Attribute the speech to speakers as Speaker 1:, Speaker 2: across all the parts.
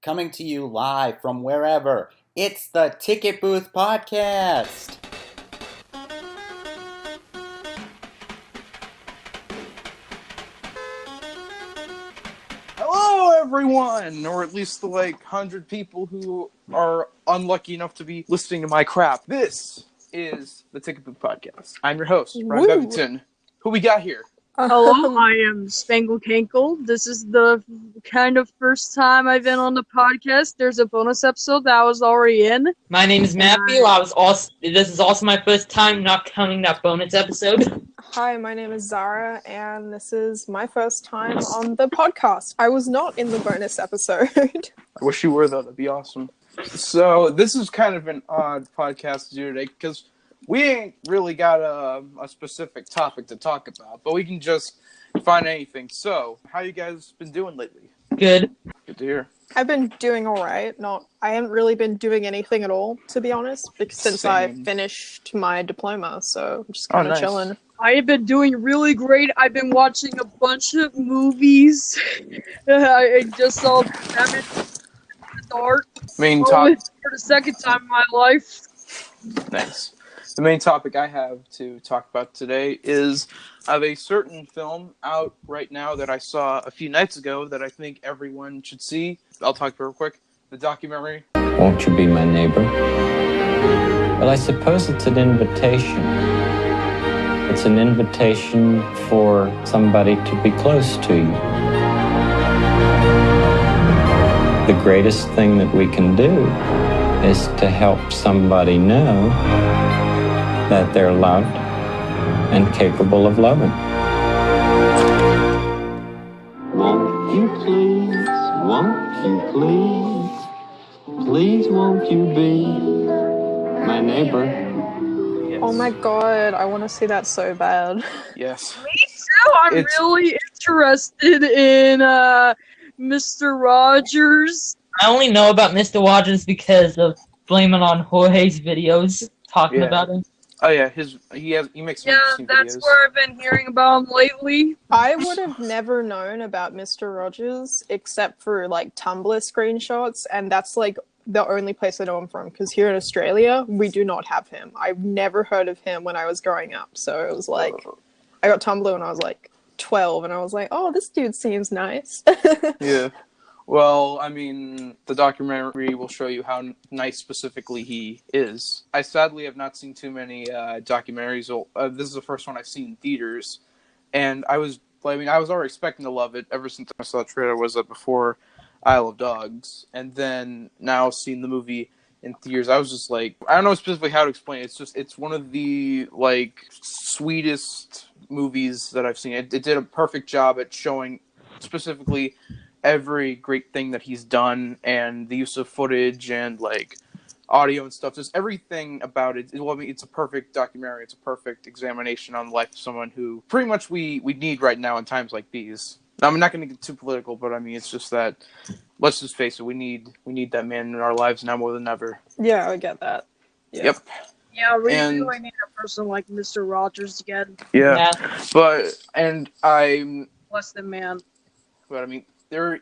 Speaker 1: coming to you live from wherever. It's the Ticket Booth Podcast.
Speaker 2: Hello, everyone, or at least the 100 people who are unlucky enough to be listening to my crap. This is the Ticket Booth Podcast. I'm your host, Brian Bevington. Who we got here?
Speaker 3: Hello, I am Spangle. This is the kind of first time I've been on the podcast. There's a bonus episode that I was already in.
Speaker 4: My name is Matthew. This is also my first time not counting that bonus episode.
Speaker 5: Hi, my name is Zara, and this is my first time on the podcast. I was not in the bonus episode.
Speaker 2: I wish you were, though. That'd be awesome. So, this is kind of an odd podcast to do today, because we ain't really got a specific topic to talk about, but we can just find anything. So, how you guys been doing lately?
Speaker 4: Good.
Speaker 2: Good to hear.
Speaker 5: I've been doing alright. I haven't really been doing anything at all, to be honest, since I finished my diploma, so I'm just kind of chilling.
Speaker 3: I have been doing really great. I've been watching a bunch of movies. I just saw Batman in the Dark for the second time in my life.
Speaker 2: Nice. The main topic I have to talk about today is of a certain film out right now that I saw a few nights ago that I think everyone should see. I'll talk real quick. The documentary.
Speaker 6: Won't you be my neighbor? Well, I suppose it's an invitation. It's an invitation for somebody to be close to you. The greatest thing that we can do is to help somebody know that they're loved and capable of loving. Won't you please won't you be my neighbor?
Speaker 2: Yes.
Speaker 5: Oh my god, I want to see that so bad.
Speaker 2: Yes.
Speaker 3: Me too! I'm really interested in Mr. Rogers.
Speaker 4: I only know about Mr. Rogers because of blaming on Jorge's videos talking about him.
Speaker 2: Oh yeah, he makes some interesting
Speaker 3: that's
Speaker 2: videos.
Speaker 3: where I've been hearing about him lately.
Speaker 5: I would have never known about Mr. Rogers except for Tumblr screenshots, and that's the only place I know him from, because here in Australia we do not have him. I've never heard of him when I was growing up, so it was I got Tumblr when I was 12, and I was like, oh, this dude seems nice.
Speaker 2: Yeah. Well, I mean, the documentary will show you how nice specifically he is. I sadly have not seen too many documentaries. This is the first one I've seen in theaters, and I was already expecting to love it ever since I saw the trailer. Was before Isle of Dogs, and then now seeing the movie in theaters, I was just I don't know specifically how to explain it. It's one of the sweetest movies that I've seen. It did a perfect job at showing specifically every great thing that he's done, and the use of footage and audio and stuff, just everything about it. Well, I mean, it's a perfect documentary. It's a perfect examination on the life of someone who pretty much we need right now in times like these. Now, I'm not going to get too political, but I mean, it's just that, let's just face it, we need that man in our lives now more than ever.
Speaker 5: Yeah, I get that. Yeah.
Speaker 2: Yep.
Speaker 3: Yeah, we really need a person like Mr. Rogers again.
Speaker 2: Yeah. And I'm
Speaker 3: less than man.
Speaker 2: But I mean, I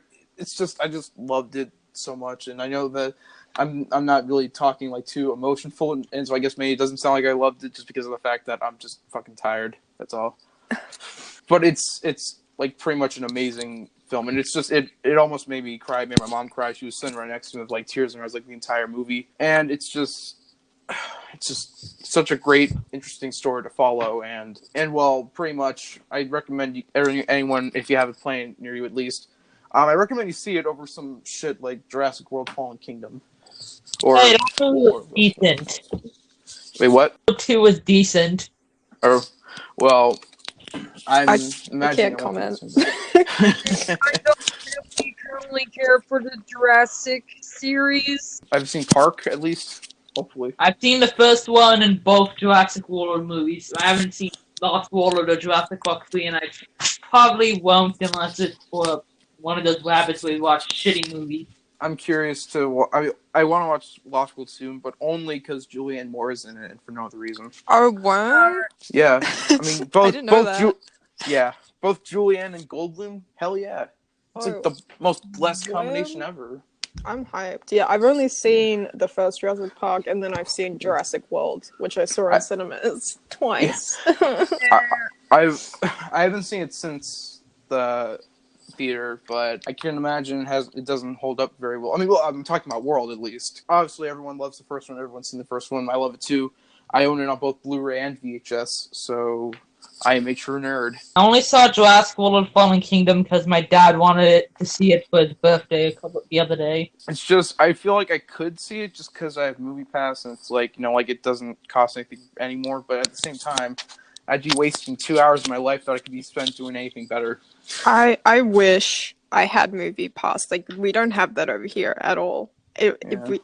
Speaker 2: just loved it so much, and I know that I'm not really talking too emotional, and so I guess maybe it doesn't sound like I loved it just because of the fact that I'm just fucking tired. That's all. But it's pretty much an amazing film, and it's just it almost made me cry. It made my mom cry. She was sitting right next to me with tears in her eyes, the entire movie, and it's just such a great, interesting story to follow, and well, pretty much I recommend anyone, if you have it playing near you at least. I recommend you see it over some shit like Jurassic World: Fallen Kingdom.
Speaker 4: Hey, that was decent.
Speaker 2: Wait, what?
Speaker 4: 2 was decent.
Speaker 2: Or, well, I
Speaker 5: can't comment.
Speaker 3: I don't really currently care for the Jurassic series.
Speaker 2: I've seen Park, at least. Hopefully.
Speaker 4: I've seen the first one in both Jurassic World movies. I haven't seen Lost World or Jurassic Park 3, and I probably won't unless it's for one of those rabbits where you watch shitty movies.
Speaker 2: I'm curious to... I want to watch Lost World soon, but only because Julianne Moore is in it, and for no other reason.
Speaker 5: Oh, what?
Speaker 2: Yeah. I mean, both...
Speaker 5: I didn't know that.
Speaker 2: Both Julianne and Goldblum, hell yeah. It's the most blessed combination ever.
Speaker 5: I'm hyped. Yeah, I've only seen the first Jurassic Park, and then I've seen Jurassic World, which I saw in cinemas twice.
Speaker 2: I haven't seen it since the theater, but I can imagine it doesn't hold up very well. I mean, well, I'm talking about World at least. Obviously, everyone loves the first one. Everyone's seen the first one. I love it too. I own it on both Blu-ray and VHS, so I am a true nerd.
Speaker 4: I only saw Jurassic World: Fallen Kingdom because my dad wanted to see it for his birthday the other day.
Speaker 2: It's just, I feel like I could see it just because I have Movie Pass, and it's like, like it doesn't cost anything anymore, but at the same time, I'd be wasting 2 hours of my life that I could be spent doing anything better.
Speaker 5: I wish I had Movie Pass. Like, we don't have that over here at all.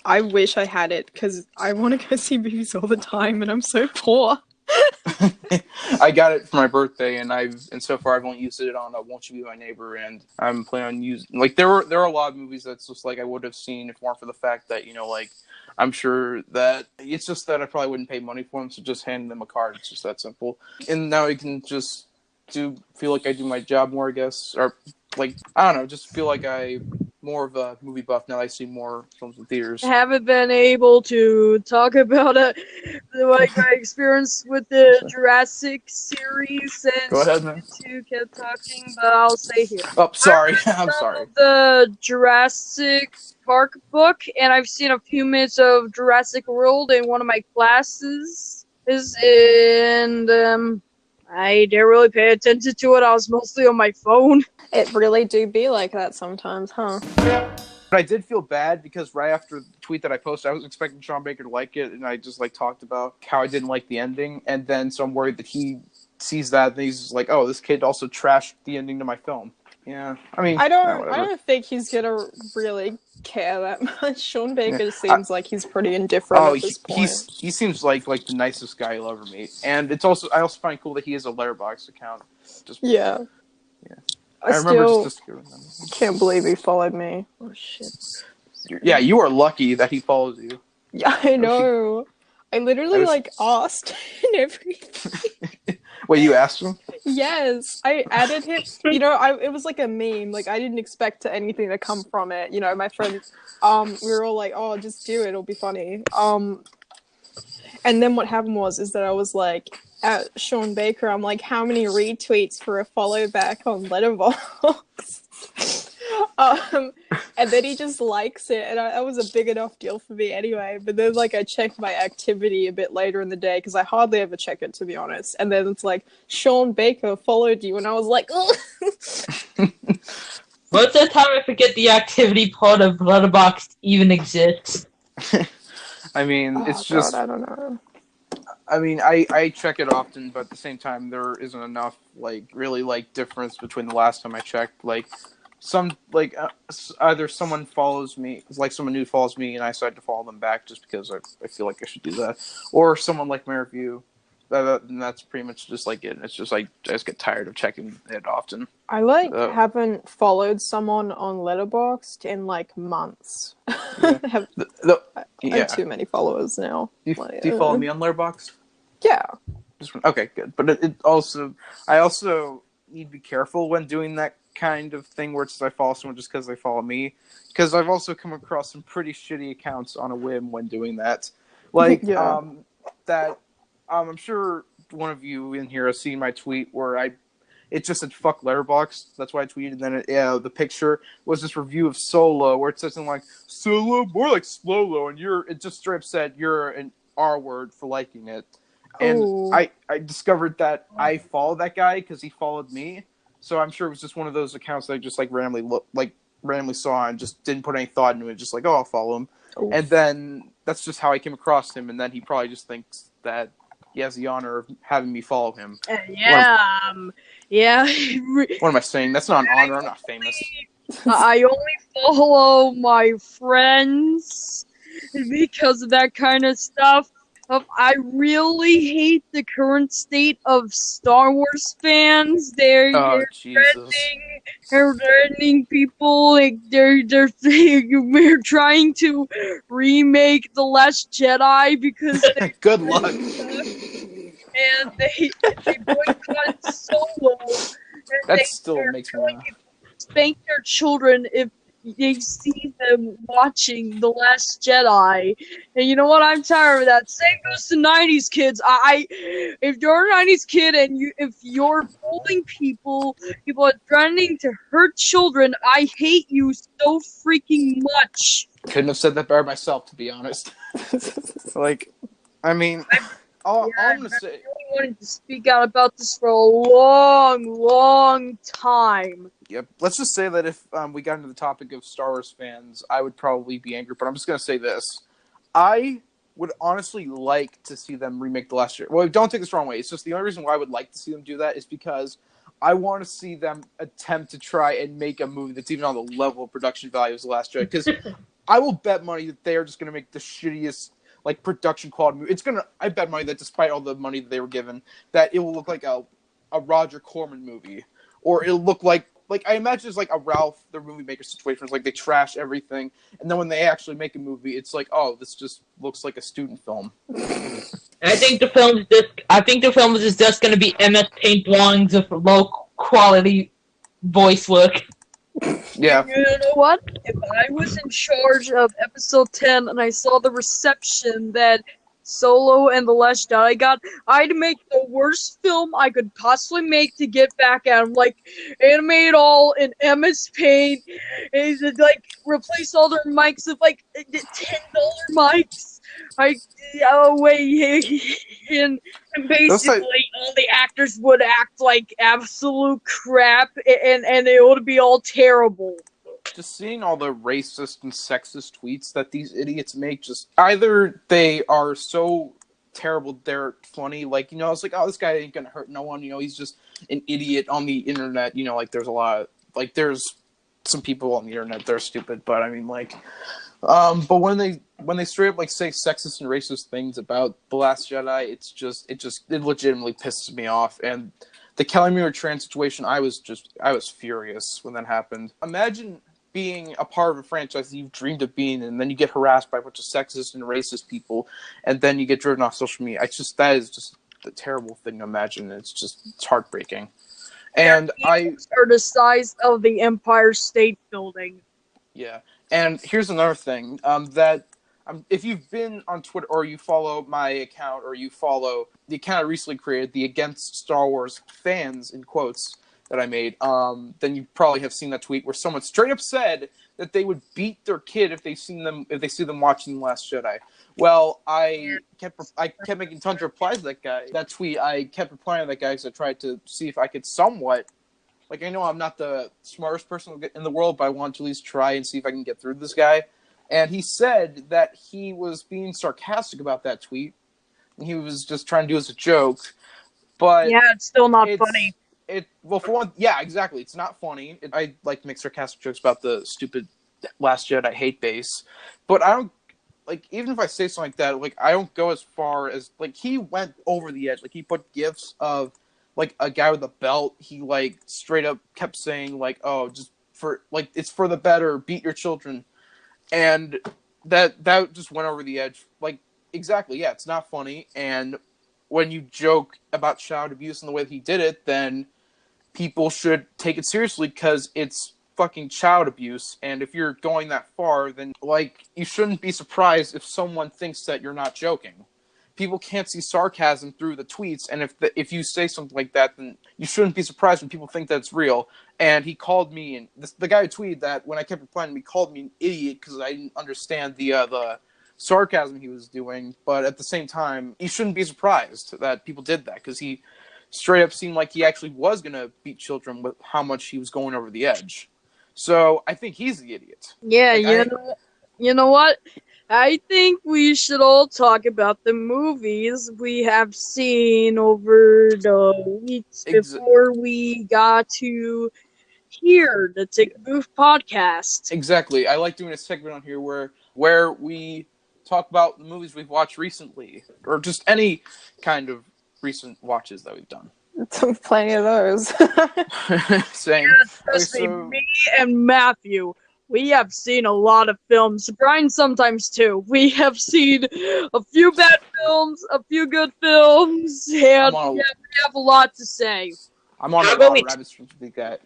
Speaker 5: I wish I had it, because I want to go see movies all the time, and I'm so poor.
Speaker 2: I got it for my birthday, and so far I've only used it on Won't You Be My Neighbor, and I'm planning on using, like, there are a lot of movies that's just like I would have seen if it weren't for the fact that, like, I'm sure that it's just that I probably wouldn't pay money for them, so just hand them a card. It's just that simple. And now I can just feel like I do my job more, I guess, or like, I don't know, just feel like I'm more of a movie buff now. I see more films in theaters.
Speaker 3: I haven't been able to talk about my experience with the Jurassic series since
Speaker 2: Go ahead, man.
Speaker 3: you two kept talking, but I'll say here.
Speaker 2: Oh, sorry. I'm sorry.
Speaker 3: The Jurassic Park book, and I've seen a few minutes of Jurassic World in one of my classes. And I didn't really pay attention to it. I was mostly on my phone.
Speaker 5: It really do be like that sometimes, huh?
Speaker 2: But I did feel bad because right after the tweet that I posted, I was expecting Sean Baker to like it, and I just talked about how I didn't like the ending, and then so I'm worried that he sees that and he's like, "Oh, this kid also trashed the ending to my film." Yeah, I mean,
Speaker 5: I don't think he's gonna really care that much. Sean Baker seems like he's pretty indifferent at this point.
Speaker 2: He seems like the nicest guy you'll ever meet, and I also find cool that he has a Letterboxd account.
Speaker 5: Yeah. I still can't believe he followed me. Oh shit.
Speaker 2: Yeah, you are lucky that he follows you.
Speaker 5: Yeah, I know. I literally asked and everything.
Speaker 2: Wait, you asked him?
Speaker 5: Yes, I added him. It was like a meme. Like, I didn't expect anything to come from it. My friends, we were all like, "Oh, just do it. It'll be funny." And then what happened is that I was like, at Sean Baker, I'm like, how many retweets for a follow back on Letterboxd? And then he just likes it, and that was a big enough deal for me anyway. But then, I checked my activity a bit later in the day, because I hardly ever check it, to be honest. And then it's like, Sean Baker followed you, and I was like, oh.
Speaker 4: Most of the time I forget the activity part of Letterboxd even exists.
Speaker 2: I mean, it's just...
Speaker 5: I don't know.
Speaker 2: I mean, I check it often, but at the same time, there isn't enough, really, difference between the last time I checked. Either someone follows me, someone new follows me, and I decide to follow them back just because I feel like I should do that. Or someone like my review. And that's pretty much just it. It's just I just get tired of checking it often.
Speaker 5: I haven't followed someone on Letterboxd in months.
Speaker 2: Yeah.
Speaker 5: I have too many followers now.
Speaker 2: Do you follow me on Letterboxd?
Speaker 5: Yeah.
Speaker 2: Okay, good. But I also need to be careful when doing that kind of thing where it's I follow someone just because they follow me, because I've also come across some pretty shitty accounts on a whim when doing that. I'm sure one of you in here has seen my tweet where it just said "fuck Letterboxd." That's why I tweeted. And then the picture was this review of Solo, where it says something like "Solo, more like Slolo," and it just straight up said you're an R word for liking it. And I discovered that I followed that guy because he followed me. So I'm sure it was just one of those accounts that I just randomly saw and just didn't put any thought into it. Just I'll follow him. Oof. And then that's just how I came across him. And then he probably just thinks that he has the honor of having me follow him.
Speaker 3: Yeah.
Speaker 2: What am I saying? That's not an honor. I'm not famous.
Speaker 3: I only follow my friends because of that kind of stuff. I really hate the current state of Star Wars fans. They're threatening people. We're trying to remake The Last Jedi because
Speaker 2: good luck.
Speaker 3: And they boycott Solo.
Speaker 2: That still makes me laugh.
Speaker 3: Spank their children if you see them watching The Last Jedi, and you know what? I'm tired of that. Same goes to '90s kids. If you're a '90s kid and if you're bullying people are threatening to hurt children, I hate you so freaking much.
Speaker 2: Couldn't have said that better myself, to be honest. Like, I mean, all I'm gonna say.
Speaker 3: I really wanted to speak out about this for a long time.
Speaker 2: Yep. Let's just say that if we got into the topic of Star Wars fans, I would probably be angry. But I'm just gonna say this: I would honestly like to see them remake The Last Jedi. Well, don't take this the wrong way. It's just the only reason why I would like to see them do that is because I want to see them attempt to try and make a movie that's even on the level of production value as The Last Jedi. Because I will bet money that they are just gonna make the shittiest, like, production quality movie. I bet money that despite all the money that they were given, that it will look like a Roger Corman movie, or it'll look like I imagine it's like a Ralph the Movie Maker situation. It's like they trash everything, and then when they actually make a movie, it's like, oh, this just looks like a student film.
Speaker 4: I think the film is just going to be MS Paint drawings of low quality voice work.
Speaker 2: Yeah.
Speaker 3: You know what? If I was in charge of episode 10 and I saw the reception that Solo and The Last Jedi got, I'd make the worst film I could possibly make to get back at him. Like, animate all in MS Paint, and like replace all their mics with like $10 mics. And basically all the actors would act like absolute crap, and it would be all terrible.
Speaker 2: Just seeing all the racist and sexist tweets that these idiots make, just either they are so terrible they're funny, like, you know, it's like, oh, this guy ain't gonna hurt no one, you know, he's just an idiot on the internet, you know, like, there's a lot of, like, there's some people on the internet that are stupid, but I mean, like, but when they straight up, like, say sexist and racist things about The Last Jedi, it legitimately pisses me off. And the Kelly Marie Tran situation, I was furious when that happened. Imagine being a part of a franchise that you've dreamed of being in, and then you get harassed by a bunch of sexist and racist people, and then you get driven off social media. That is just a terrible thing to imagine. It's heartbreaking. And are
Speaker 3: the size of the Empire State Building.
Speaker 2: Yeah. And here's another thing, if you've been on Twitter, or you follow my account, or you follow the account I recently created, the Against Star Wars Fans, in quotes, that I made, then you probably have seen that tweet where someone straight up said that they would beat their kid if they see them watching The Last Jedi. Well, I kept making tons of replies to that tweet. I kept replying to that guy because I tried to see if I could somewhat, like, I know I'm not the smartest person in the world, but I want to at least try and see if I can get through to this guy. And he said that he was being sarcastic about that tweet. And he was just trying to do it as a joke. But
Speaker 3: yeah, it's still not funny.
Speaker 2: Well, for one, yeah, exactly. It's not funny. I like to make sarcastic jokes about the stupid Last Jedi hate base. But I don't, like, even if I say something like that, like, I don't go as far as, like, he went over the edge. Like, he put gifs of, like, a guy with a belt. He, like, straight up kept saying, like, oh, just for, like, it's for the better, beat your children. And that just went over the edge. Like, exactly, yeah, it's not funny. And when you joke about child abuse and the way that he did it, then people should take it seriously because it's fucking child abuse. And if you're going that far, then, like, you shouldn't be surprised if someone thinks that you're not joking. People can't see sarcasm through the tweets, and if you say something like that, then you shouldn't be surprised when people think that's real. And he called me, and the guy who tweeted that, when I kept replying to him, he called me an idiot because I didn't understand the sarcasm he was doing. But at the same time, you shouldn't be surprised that people did that, because he straight up seemed like he actually was going to beat children with how much he was going over the edge. So I think he's the idiot.
Speaker 3: Yeah, like, you know what? I think we should all talk about the movies we have seen over the weeks before we got to here, the Ticket Booth podcast.
Speaker 2: Exactly. I like doing a segment on here where we talk about the movies we've watched recently, or just any kind of recent watches that we've done.
Speaker 5: Plenty of those.
Speaker 2: Same.
Speaker 3: Yeah, especially me and Matthew. We have seen a lot of films. Brian sometimes too. We have seen a few bad films, a few good films, and we have a lot to say.
Speaker 2: I'm on a lot of rabbit streams with these guys.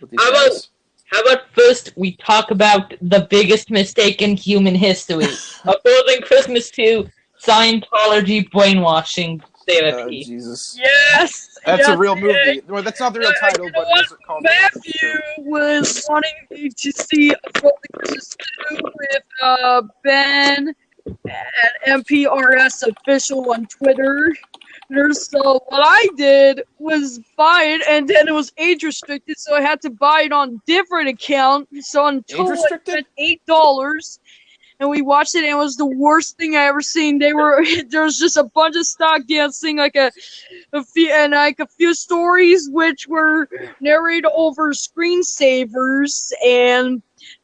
Speaker 4: How about first we talk about the biggest mistake in human history? Opposing Christmas to Scientology brainwashing therapy.
Speaker 2: Jesus.
Speaker 3: Yes!
Speaker 2: That's
Speaker 3: yes,
Speaker 2: a real movie. Well, that's not the real title, but it is called.
Speaker 3: Matthew was wanting to see Opposing Christmas 2 with Ben at MPRS Official on Twitter. So what I did was buy it, and then it was age restricted, so I had to buy it on different account. So on total, I spent $8, and we watched it, and it was the worst thing I ever seen. There was just a bunch of stock dancing, like a few stories which were narrated over screensavers, and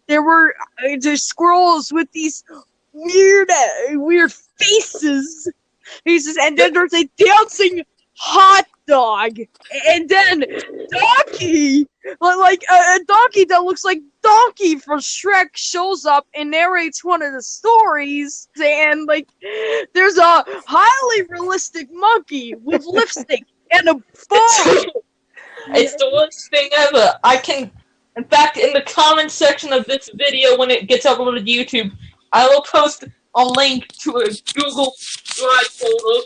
Speaker 3: there were just squirrels with these weird faces. And then there's a dancing hot dog, and then Donkey, like a donkey that looks like Donkey from Shrek, shows up and narrates one of the stories, and like there's a highly realistic monkey with lipstick and a bow.
Speaker 4: It's the worst thing ever. In fact, in the comment section of this video, when it gets uploaded to YouTube, I will post a link to a Google Drive folder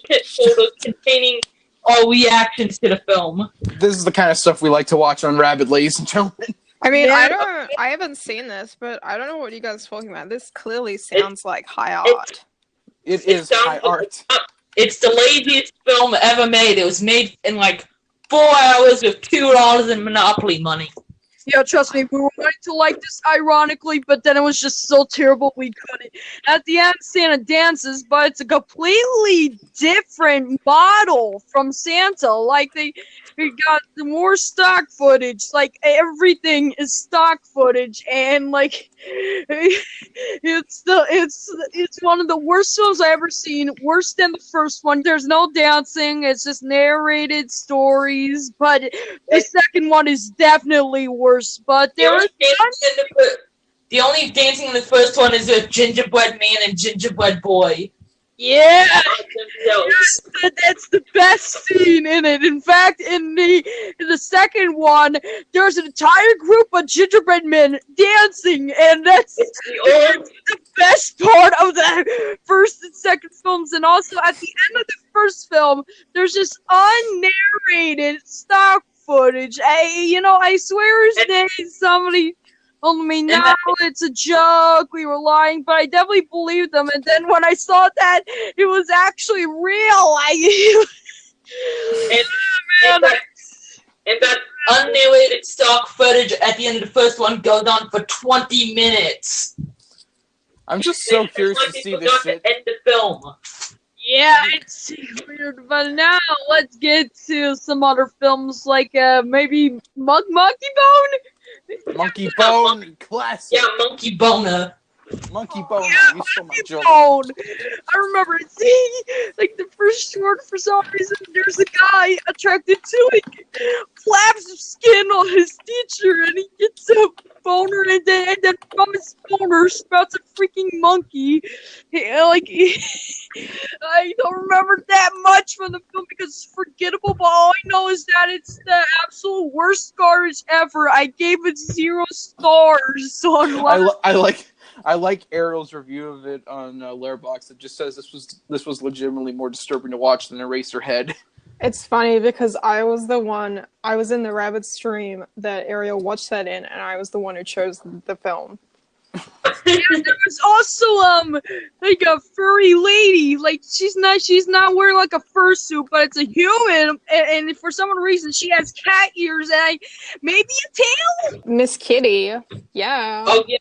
Speaker 4: containing all reactions to the film.
Speaker 2: This is the kind of stuff we like to watch on Rabbit, ladies and gentlemen.
Speaker 5: I mean, I haven't seen this, but I don't know what you guys are talking about. This clearly sounds like high art.
Speaker 2: It is high art.
Speaker 4: It's the laziest film ever made. It was made in like 4 hours with $2 in Monopoly money.
Speaker 3: Yeah, trust me, we were going to like this ironically, but then it was just so terrible we couldn't. At the end, Santa dances, but it's a completely different model from Santa. Like, they got more stock footage. Like, everything is stock footage, and like, it's one of the worst films I ever seen. Worse than the first one. There's no dancing. It's just narrated stories. But the second one is definitely worse. But
Speaker 4: the only dancing in the first one is a gingerbread man and gingerbread boy.
Speaker 3: Yeah, that's the best scene in it. In fact, in the second one, there's an entire group of gingerbread men dancing, and that's the best part of the first and second films. And also, at the end of the first film, there's just unnarrated stock footage. I swear his name. Somebody told me, no, it's a joke. We were lying, but I definitely believed them. And then when I saw that it was actually real,
Speaker 4: and that unnarrated stock footage at the end of the first one goes on for 20 minutes.
Speaker 2: I'm just so curious to see this shit.
Speaker 4: End the film.
Speaker 3: Yeah, it's weird, but now let's get to some other films like maybe Monkeybone?
Speaker 2: Monkeybone, classic.
Speaker 4: Yeah, Monkeybone.
Speaker 2: Monkeybone, you stole my joke.
Speaker 3: I remember seeing like the first short for some reason. There's a guy attracted to flaps of skin on his teacher, and he gets a boner, and then from his boner sprouts a freaking monkey. I don't remember that much from the film because it's forgettable, but all I know is that it's the absolute worst garbage ever. I gave it 0 stars on
Speaker 2: I like Ariel's review of it on Letterboxd. It just says this was legitimately more disturbing to watch than Eraserhead.
Speaker 5: It's funny because I was in the Rabbit stream that Ariel watched that in, and I was the one who chose the film.
Speaker 3: Yeah, there was also like a furry lady. Like she's not wearing like a fursuit, but it's a human, and for some reason she has cat ears and maybe a tail.
Speaker 5: Miss Kitty, yeah.
Speaker 4: Oh yeah,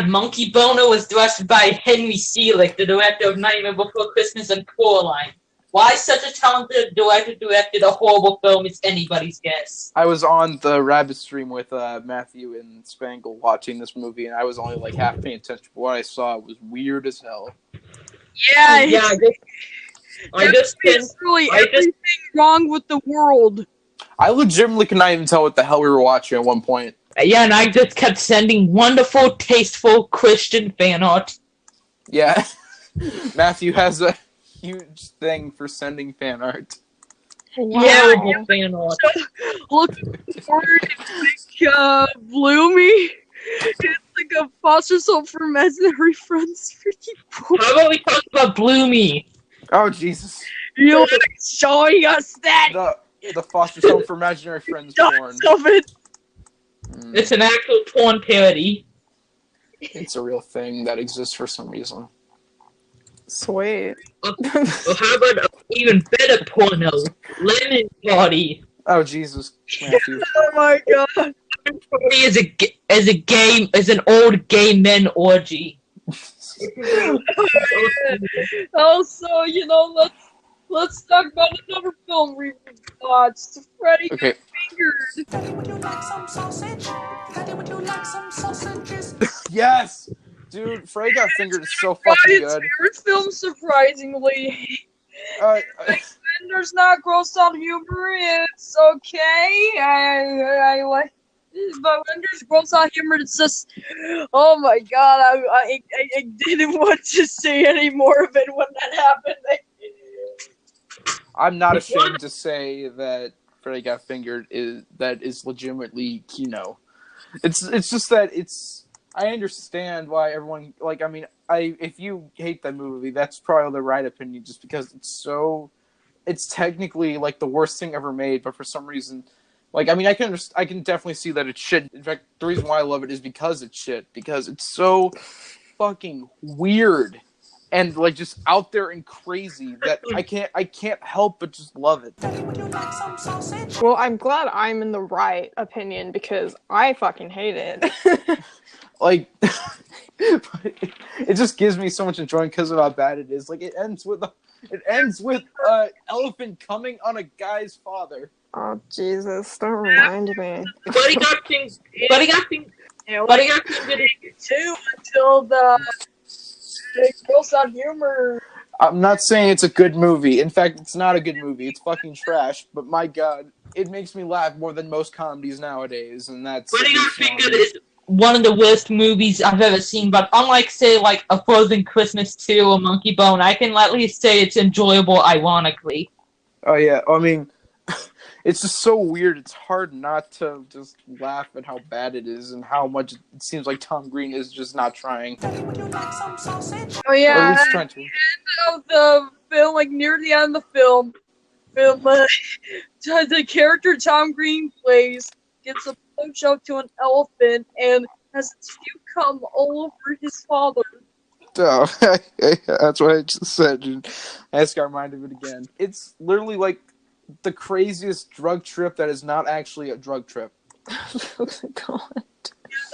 Speaker 4: Monkeybone was directed by Henry Selick, the director of Nightmare Before Christmas and Coraline. Why such a talented director directed a horrible film is anybody's guess.
Speaker 2: I was on the Rabbit stream with Matthew and Spangle watching this movie, and I was only like half paying attention. But what I saw was weird as hell.
Speaker 3: Yeah, there's really everything wrong with the world.
Speaker 2: I legitimately could not even tell what the hell we were watching at one point.
Speaker 4: Yeah, and I just kept sending wonderful, tasteful Christian fan art.
Speaker 2: Yeah, Matthew has a huge thing for sending fan art.
Speaker 4: Terrible fan art.
Speaker 3: Look forward to Bloomy. It's like a foster home for imaginary friends.
Speaker 4: How about we talk about Bloomy?
Speaker 2: Oh, Jesus.
Speaker 3: You like showing us that?
Speaker 2: The foster home for imaginary friends porn.
Speaker 3: Of it.
Speaker 4: It's an actual porn parody.
Speaker 2: It's a real thing that exists for some reason.
Speaker 5: Sweet.
Speaker 4: Well, how about an even better porno? Lemon Party.
Speaker 2: Oh, Jesus, Matthew.
Speaker 3: Oh my god.
Speaker 4: Lemon Party is an old gay men orgy.
Speaker 3: Also, let's talk about another film we watched. Freddy Got Fingered.
Speaker 7: Daddy, would you like some sausage? Daddy, would you like some sausages?
Speaker 2: Yes! Dude, Freddy Got Fingered is so fucking good.
Speaker 3: Favorite film, surprisingly. There's not gross out humor. It's okay. I like, but when there's gross out humor, it's just, oh my god! I didn't want to say any more of it when that happened.
Speaker 2: I'm not ashamed to say that Freddy Got Fingered is legitimately Kino. It's just that I understand why everyone if you hate that movie, that's probably the right opinion, just because it's technically like the worst thing ever made, but for some reason, I can definitely see that it's shit. In fact, the reason why I love it is because it's shit, because it's so fucking weird and just out there and crazy that I can't help but just love it.
Speaker 7: Daddy, would you like some sausage?
Speaker 5: Well, I'm glad I'm in the right opinion because I fucking hate it.
Speaker 2: It just gives me so much enjoyment because of how bad it is. It ends with elephant coming on a guy's father.
Speaker 5: Oh Jesus! Don't remind me.
Speaker 4: Buddy got fingered
Speaker 3: Too until the gross out humor.
Speaker 2: I'm not saying it's a good movie. In fact, it's not a good movie. It's fucking trash. But my god, it makes me laugh more than most comedies nowadays, and that's.
Speaker 4: Buddy Got Fingered is one of the worst movies I've ever seen, but unlike, say, A Frozen Christmas 2 or Monkeybone, I can at least say it's enjoyable ironically.
Speaker 2: Oh, yeah. I mean, it's just so weird. It's hard not to just laugh at how bad it is and how much it seems like Tom Green is just not trying.
Speaker 7: Daddy, would you like some sausage?
Speaker 3: Oh yeah,
Speaker 2: or at least trying to.
Speaker 3: Of the film, near the end of the film, the character Tom Green plays gets a blowjob to an elephant and has its puke come all over his father.
Speaker 2: Oh, that's what I just said. Dude. I just got reminded of it again. It's literally like the craziest drug trip that is not actually a drug trip.
Speaker 5: Oh my god.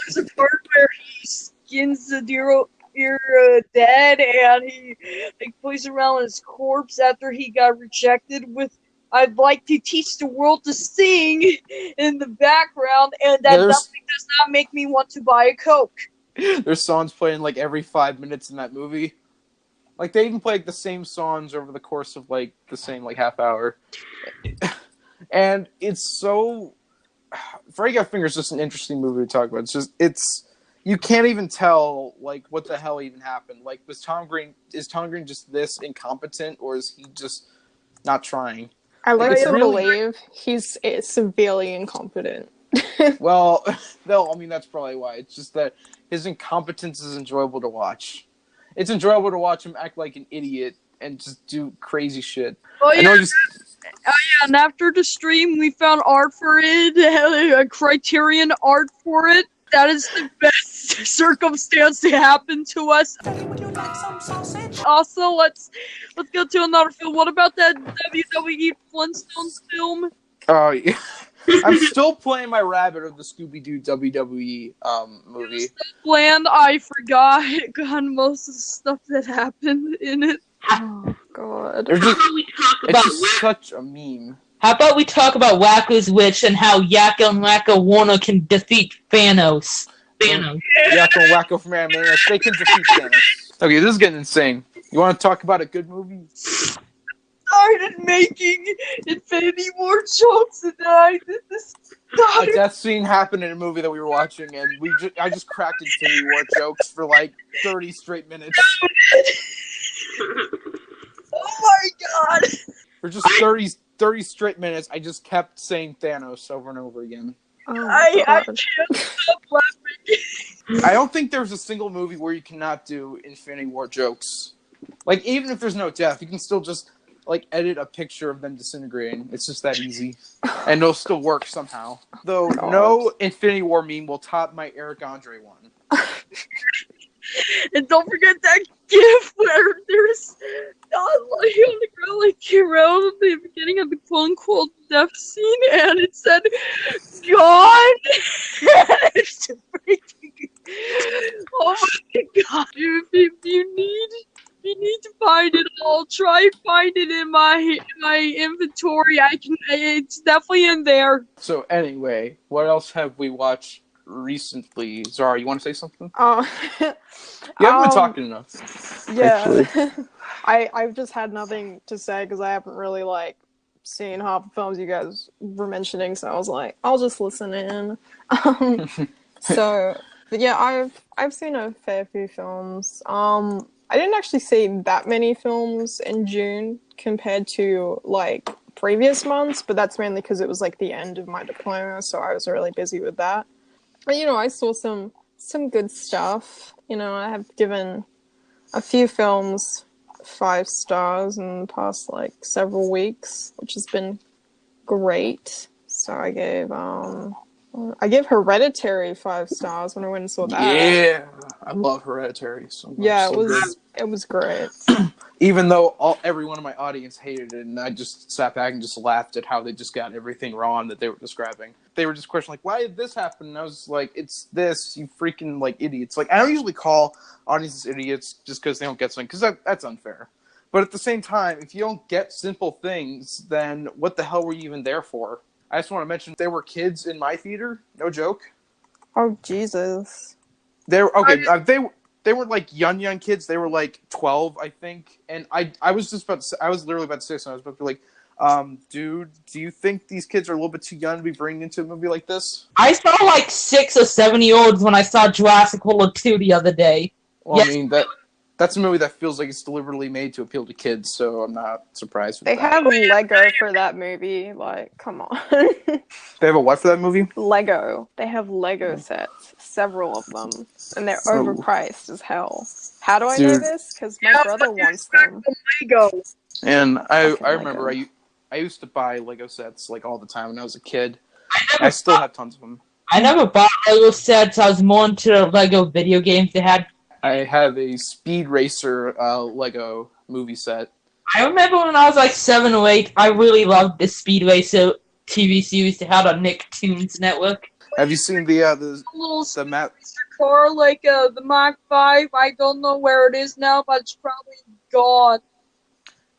Speaker 3: There's a part where he skins the deer dead, and he plays around his corpse after he got rejected with "I'd like to teach the world to sing" in the background, and that nothing does not make me want to buy a Coke.
Speaker 2: There's songs playing every 5 minutes in that movie. They even play the same songs over the course of the same half hour. And it's so Freddy Got Fingered is just an interesting movie to talk about. You can't even tell what the hell even happened. Is Tom Green just this incompetent, or is he just not trying?
Speaker 5: I like to believe he's severely incompetent.
Speaker 2: Well, no, that's probably why. It's just that his incompetence is enjoyable to watch. It's enjoyable to watch him act like an idiot and just do crazy shit.
Speaker 3: Oh yeah, and after the stream, we found art for it, a Criterion art for it. That is the best circumstance to happen to us.
Speaker 7: Daddy, would you like some sausage?
Speaker 3: Also, let's go to another film. What about that WWE Flintstones film?
Speaker 2: Oh, yeah. I'm still playing my rabbit of the Scooby-Doo WWE movie.
Speaker 3: So bland, I forgot most of the stuff that happened in it.
Speaker 5: Oh god.
Speaker 2: It's just such a meme.
Speaker 4: How about we talk about Wacko's Witch and how Yakko and Wacko Warner can defeat Thanos?
Speaker 2: Yakko and Wacko from Animaniacs, they can defeat Thanos. Okay, this is getting insane. You want to talk about a good movie?
Speaker 3: Started making Infinity War jokes, and I did this.
Speaker 2: A death scene happened in a movie that we were watching, and I just cracked Infinity War jokes for 30 straight minutes.
Speaker 3: Oh my god!
Speaker 2: For just 30 30 straight minutes, I just kept saying Thanos over and over again.
Speaker 5: Oh
Speaker 3: I
Speaker 5: God.
Speaker 3: can't stop laughing.
Speaker 2: I don't think there's a single movie where you cannot do Infinity War jokes. Like, even if there's no death, you can still just, like, edit a picture of them disintegrating. It's just that easy. And it'll still work somehow. Though, no Infinity War meme will top my Eric Andre one.
Speaker 3: And don't forget that gif where there's God laying on the ground like around at the beginning of the quote-unquote death scene, and it said, God! It's freaking... Oh my God. If you need to find it, I'll try and find it in my inventory. It's definitely in there.
Speaker 2: So, anyway, what else have we watched recently? Zara, you want to say something? You haven't been talking enough.
Speaker 5: Yeah. I've just had nothing to say because I haven't really, like, seen half the films you guys were mentioning, so I was like, I'll just listen in. But yeah, I've seen a fair few films. I didn't actually see that many films in June compared to, like, previous months, but that's mainly because it was, like, the end of my diploma, so I was really busy with that. But, you know, I saw some good stuff. You know, I have given a few films 5 stars in the past, like, several weeks, which has been great. So I gave Hereditary 5 stars when I went and saw that.
Speaker 2: Yeah, I love Hereditary so much.
Speaker 5: Yeah,
Speaker 2: So
Speaker 5: it was great.
Speaker 2: even though everyone in my audience hated it, and I just sat back and just laughed at how they just got everything wrong that they were describing. They were just questioning, like, why did this happen? And I was like, it's this, you freaking, like, idiots. Like, I don't usually call audiences idiots just because they don't get something, because that's unfair. But at the same time, if you don't get simple things, then what the hell were you even there for? I just want to mention, there were kids in my theater, no joke.
Speaker 5: Oh, Jesus.
Speaker 2: They were, okay, they were like young kids. They were like 12, I think. And I was just about to say, I was literally about to say something. I was about to be like, dude, do you think these kids are a little bit too young to be bringing into a movie like this?
Speaker 4: I saw like 6 or 7-year-olds when I saw Jurassic World 2 the other day.
Speaker 2: Well,
Speaker 4: yes.
Speaker 2: I mean, that's a movie that feels like it's deliberately made to appeal to kids, so I'm not surprised with
Speaker 5: They
Speaker 2: that.
Speaker 5: have Lego for that movie. Like, come on.
Speaker 2: They have a what for that movie?
Speaker 5: Lego. They have Lego sets. Several of them. And they're overpriced as hell. How do I know this? Because my brother wants them.
Speaker 3: Lego.
Speaker 2: And I
Speaker 5: Fucking
Speaker 2: remember
Speaker 5: Lego.
Speaker 2: I used to buy Lego sets like all the time when I was a kid. I still have tons of them.
Speaker 4: I never bought Lego sets. I was more into the Lego video games they had.
Speaker 2: I have a Speed Racer Lego movie set.
Speaker 4: I remember when I was like 7 or 8, I really loved the Speed Racer TV series they had on Nicktoons Network.
Speaker 2: Have you seen the map?
Speaker 3: Car like the Mach 5. I don't know where it is now, but it's probably gone.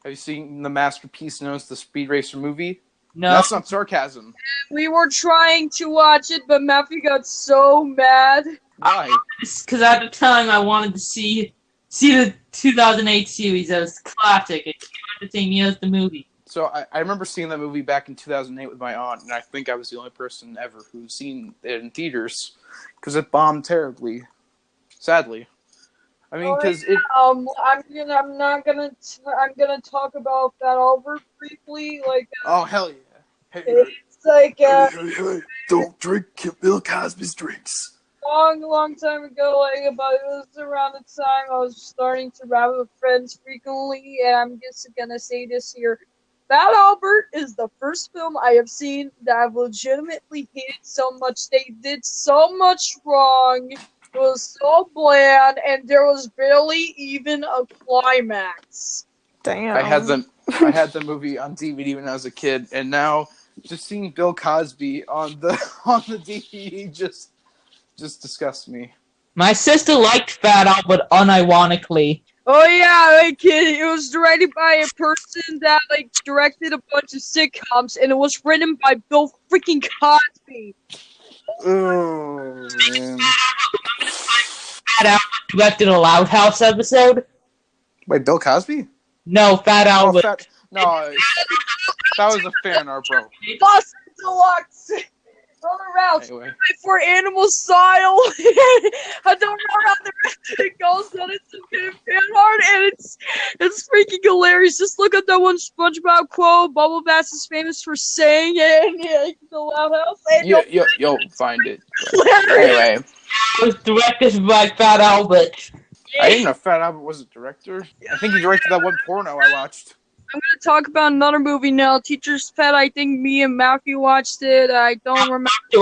Speaker 2: Have you seen the masterpiece known as the Speed Racer movie?
Speaker 4: No.
Speaker 2: That's not sarcasm.
Speaker 3: We were trying to watch it, but Matthew got so mad.
Speaker 2: Why?
Speaker 4: Because at the time I wanted to see the 2008 series. That was classic. It came out the same year as the movie.
Speaker 2: So I remember seeing that movie back in 2008 with my aunt, and I think I was the only person ever who's seen it in theaters because it bombed terribly. Sadly, I mean, because
Speaker 3: I'm gonna talk about that over briefly. Like,
Speaker 2: oh hell yeah! Hey,
Speaker 3: it's like
Speaker 2: hey, don't drink Bill Cosby's drinks.
Speaker 3: long time ago, like it was around the time I was starting to rap with friends frequently, and I'm just gonna say this here. Fat Albert is the first film I have seen that I've legitimately hated so much. They did so much wrong. It was so bland, and there was barely even a climax.
Speaker 5: Damn.
Speaker 2: I had the movie on DVD when I was a kid, and now just seeing Bill Cosby on the DVD just disgusts me.
Speaker 4: My sister liked Fat Albert unironically.
Speaker 3: Oh yeah, like it was directed by a person that like directed a bunch of sitcoms, and it was written by Bill freaking Cosby.
Speaker 2: Oh man!
Speaker 4: Fat Albert directed a Loud House episode.
Speaker 2: Wait, Bill Cosby?
Speaker 4: No, Fat Albert.
Speaker 2: No, that was a fan art, bro.
Speaker 3: Boston Deluxe. Run around
Speaker 2: Anyway.
Speaker 3: for Animal Style. I don't know how the rest of it goes, but it's some good fan art, and it's It's freaking hilarious. Just look at that one SpongeBob quote. Bubble Bass is famous for saying it. And yeah, the Loud House.
Speaker 2: You'll find it.
Speaker 3: Hilarious.
Speaker 2: Anyway,
Speaker 4: It was directed by Fat Albert.
Speaker 2: I didn't know Fat Albert was a director. I think he directed that one porno I watched.
Speaker 3: I'm gonna talk about another movie now. Teacher's Pet. I think me and Matthew watched it. I don't remember. It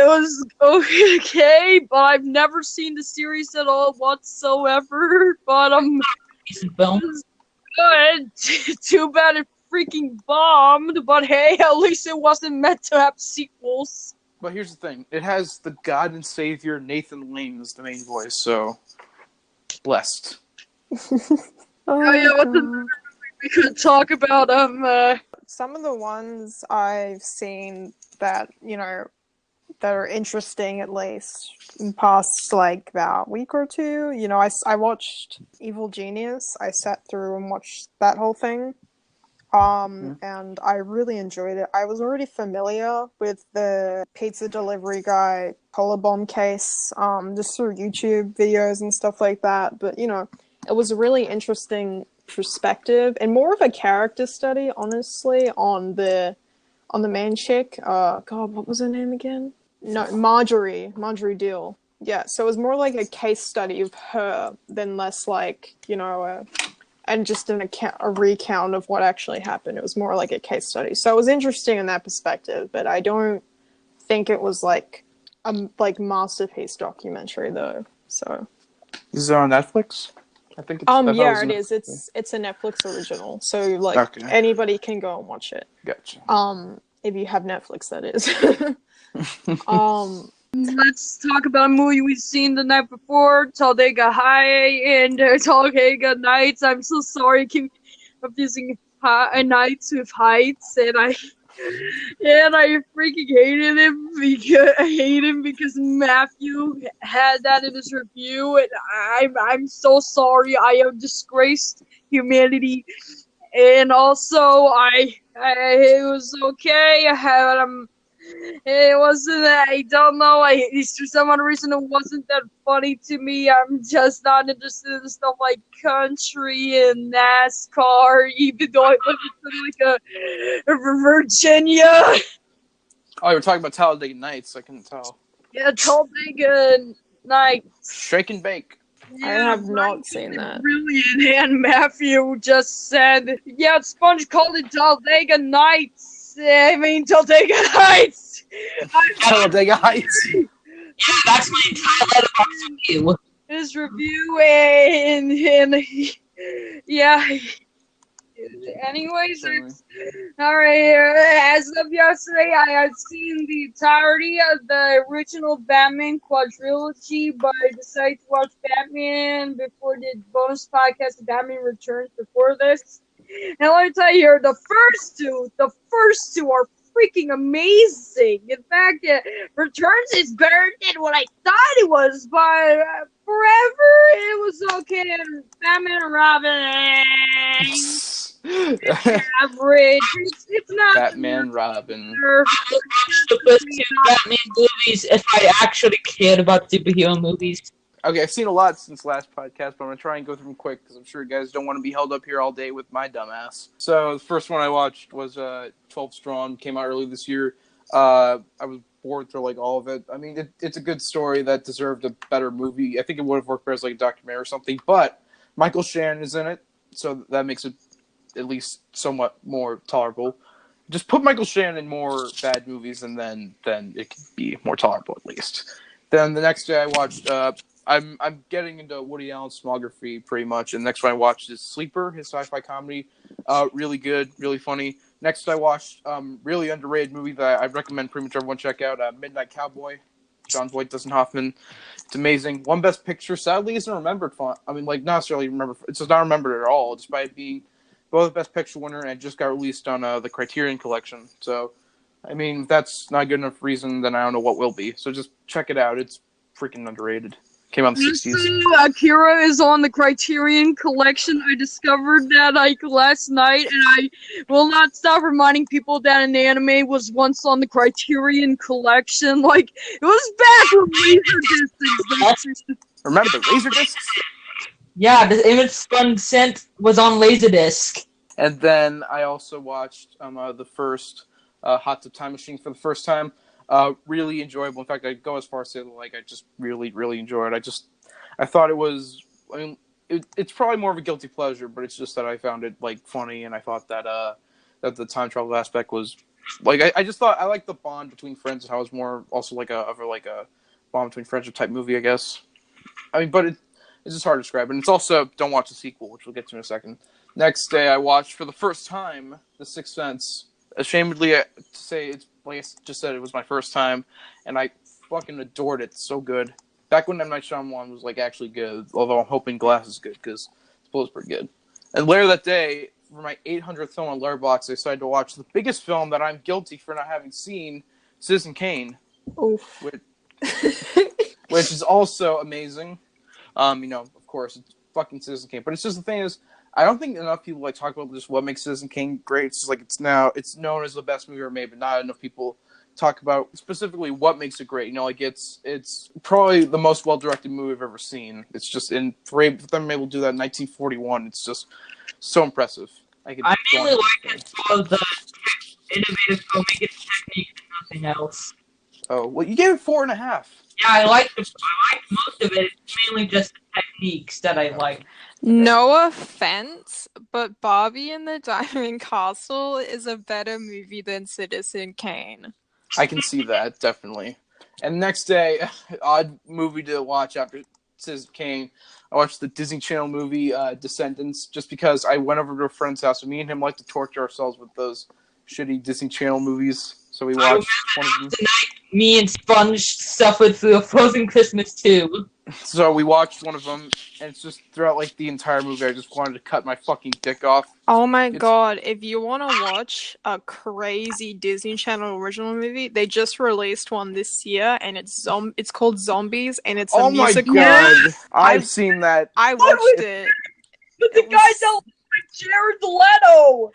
Speaker 3: was okay, but I've never seen the series at all whatsoever. But
Speaker 4: Decent film.
Speaker 3: it was good. Too bad it freaking bombed. But hey, at least it wasn't meant to have sequels.
Speaker 2: But here's the thing. It has the God and Savior Nathan Lane as the main voice, so... blessed.
Speaker 3: Oh yeah, what's the movie we could talk about?
Speaker 5: Some of the ones I've seen that, that are interesting, at least in the past, like, about a week or two. I watched Evil Genius. I sat through and watched that whole thing. And I really enjoyed it. I was already familiar with the pizza delivery guy Cola Bomb case, just through YouTube videos and stuff like that. But, it was a really interesting perspective and more of a character study, honestly, on the main chick. God, what was her name again? No, Marjorie Deal. Yeah, so it was more like a case study of her than less like, and just a recount of what actually happened. It was more like a case study. So it was interesting in that perspective, but I don't think it was like a masterpiece documentary though. So
Speaker 2: Is it on Netflix? I think it's
Speaker 5: yeah, it is. It's a Netflix original. So like anybody can go and watch it.
Speaker 2: Gotcha.
Speaker 3: If you have Netflix, that is. Let's talk about a movie we've seen the night before, Talladega High and Talladega Nights. I'm so sorry, I keep confusing nights with heights, and I freaking hate him because Matthew had that in his review, and I'm so sorry. I have disgraced humanity, and also it was okay. It wasn't. I don't know. For some odd reason, it wasn't that funny to me. I'm just not interested in stuff like country and NASCAR, even though I live in Virginia.
Speaker 2: Oh, you were talking about Talladega Nights. I can tell.
Speaker 3: Yeah, Talladega Nights.
Speaker 2: Shake and bake.
Speaker 3: Yeah,
Speaker 5: I have not seen that.
Speaker 3: Brilliant, and Matthew just said, "Yeah, Sponge called it Talladega Nights." I mean, Talladega Heights!
Speaker 2: Talladega Heights!
Speaker 4: Yeah, that's my entire Letterboxd review.
Speaker 3: His review, and yeah. Anyways, alright, as of yesterday, I had seen the entirety of the original Batman quadrilogy, but I decided to watch Batman before the bonus podcast of Batman Returns before this. And let me tell you here, the first two are freaking amazing. In fact, Returns is better than what I thought it was, but Forever, it was okay. And Batman and Robin, average. It's not
Speaker 2: Batman, Robin.
Speaker 4: I would watch the first two Batman movies if I actually cared about superhero movies.
Speaker 2: Okay, I've seen a lot since last podcast, but I'm going to try and go through them quick because I'm sure you guys don't want to be held up here all day with my dumbass. So the first one I watched was 12 Strong, came out early this year. I was bored through like all of it. I mean, it's a good story that deserved a better movie. I think it would have worked better as like a documentary or something, but Michael Shannon is in it, so that makes it at least somewhat more tolerable. Just put Michael Shannon in more bad movies, and then it can be more tolerable at least. Then the next day I watched... I'm getting into Woody Allen's filmography pretty much, and the next one I watched is Sleeper, his sci-fi comedy. Really good, really funny. Next I watched really underrated movie that I recommend pretty much everyone check out, Midnight Cowboy, John Voight, Dustin Hoffman. It's amazing. Won Best Picture, sadly isn't remembered. I mean, like, not necessarily remembered. It's just not remembered at all, despite being both Best Picture winner, and it just got released on the Criterion Collection. So, I mean, if that's not good enough reason, then I don't know what will be. So just check it out. It's freaking underrated. Came out in the 60s.
Speaker 3: Akira is on the Criterion Collection. I discovered that last night, and I will not stop reminding people that an anime was once on the Criterion Collection. Like, it was back when Laserdisc existed.
Speaker 2: Remember the Laserdiscs?
Speaker 4: Yeah, the Image Spun Scent was on Laserdisc.
Speaker 2: And then I also watched the first Hot Tub Time Machine for the first time. Really enjoyable. In fact, I'd go as far as say like I just really, really enjoyed it. I thought it was. I mean, it's probably more of a guilty pleasure, but it's just that I found it like funny, and I thought that that the time travel aspect was like I just thought I liked the bond between friends and how it was more also like a bond between friendship type movie, I guess. I mean, but it's just hard to describe, and it's also don't watch the sequel, which we'll get to in a second. Next day, I watched for the first time The Sixth Sense. Ashamedly to say, it's like I just said, it was my first time, and I fucking adored it. So good. Back when M. Night Shyamalan was like actually good, although I'm hoping Glass is good because it's supposed to be pretty good. And later that day, for my 800th film on Letterboxd, I decided to watch the biggest film that I'm guilty for not having seen, Citizen Kane.
Speaker 5: Oof.
Speaker 2: Which is also amazing. Of course, it's fucking Citizen Kane. But it's just the thing is, I don't think enough people like talk about just what makes Citizen Kane great. It's just like it's known as the best movie ever made, but not enough people talk about specifically what makes it great. It's probably the most well directed movie I've ever seen. It's just for them able to do that in 1941. It's just so impressive.
Speaker 4: I mainly like it for the innovative filmmaking technique and nothing else.
Speaker 2: Oh well, you gave it 4.5.
Speaker 4: Yeah, I liked most of it. It's mainly just the techniques that I like.
Speaker 5: No offense, but Barbie and the Diamond Castle is a better movie than Citizen Kane.
Speaker 2: I can see that, definitely. And next day, odd movie to watch after Citizen Kane, I watched the Disney Channel movie Descendants, just because I went over to a friend's house, and me and him like to torture ourselves with those shitty Disney Channel movies. So we watched one of them.
Speaker 4: Tonight, me and Sponge suffered through a Frozen Christmas too.
Speaker 2: So we watched one of them, and it's just throughout like the entire movie, I just wanted to cut my fucking dick off.
Speaker 5: Oh my god, if you want to watch a crazy Disney Channel original movie, they just released one this year, and it's called Zombies, and it's a musical.
Speaker 2: Oh my god, I've seen that.
Speaker 5: I watched it.
Speaker 3: But the guy that looks like Jared Leto!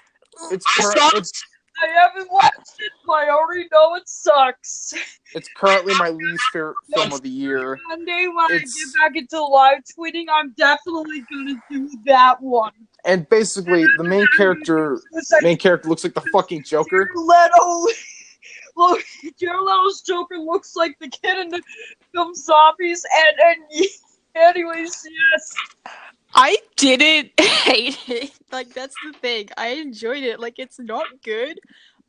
Speaker 3: I haven't watched it, but I already know it sucks.
Speaker 2: It's currently my least favorite film of the year.
Speaker 3: Monday when I get back into live tweeting, I'm definitely gonna do that one.
Speaker 2: And basically, the main character looks like the fucking Joker.
Speaker 3: Look, Jared Leto's Joker looks like the kid in the film Zombies, and anyways, yes.
Speaker 5: I didn't hate it. Like, that's the thing. I enjoyed it. Like, it's not good,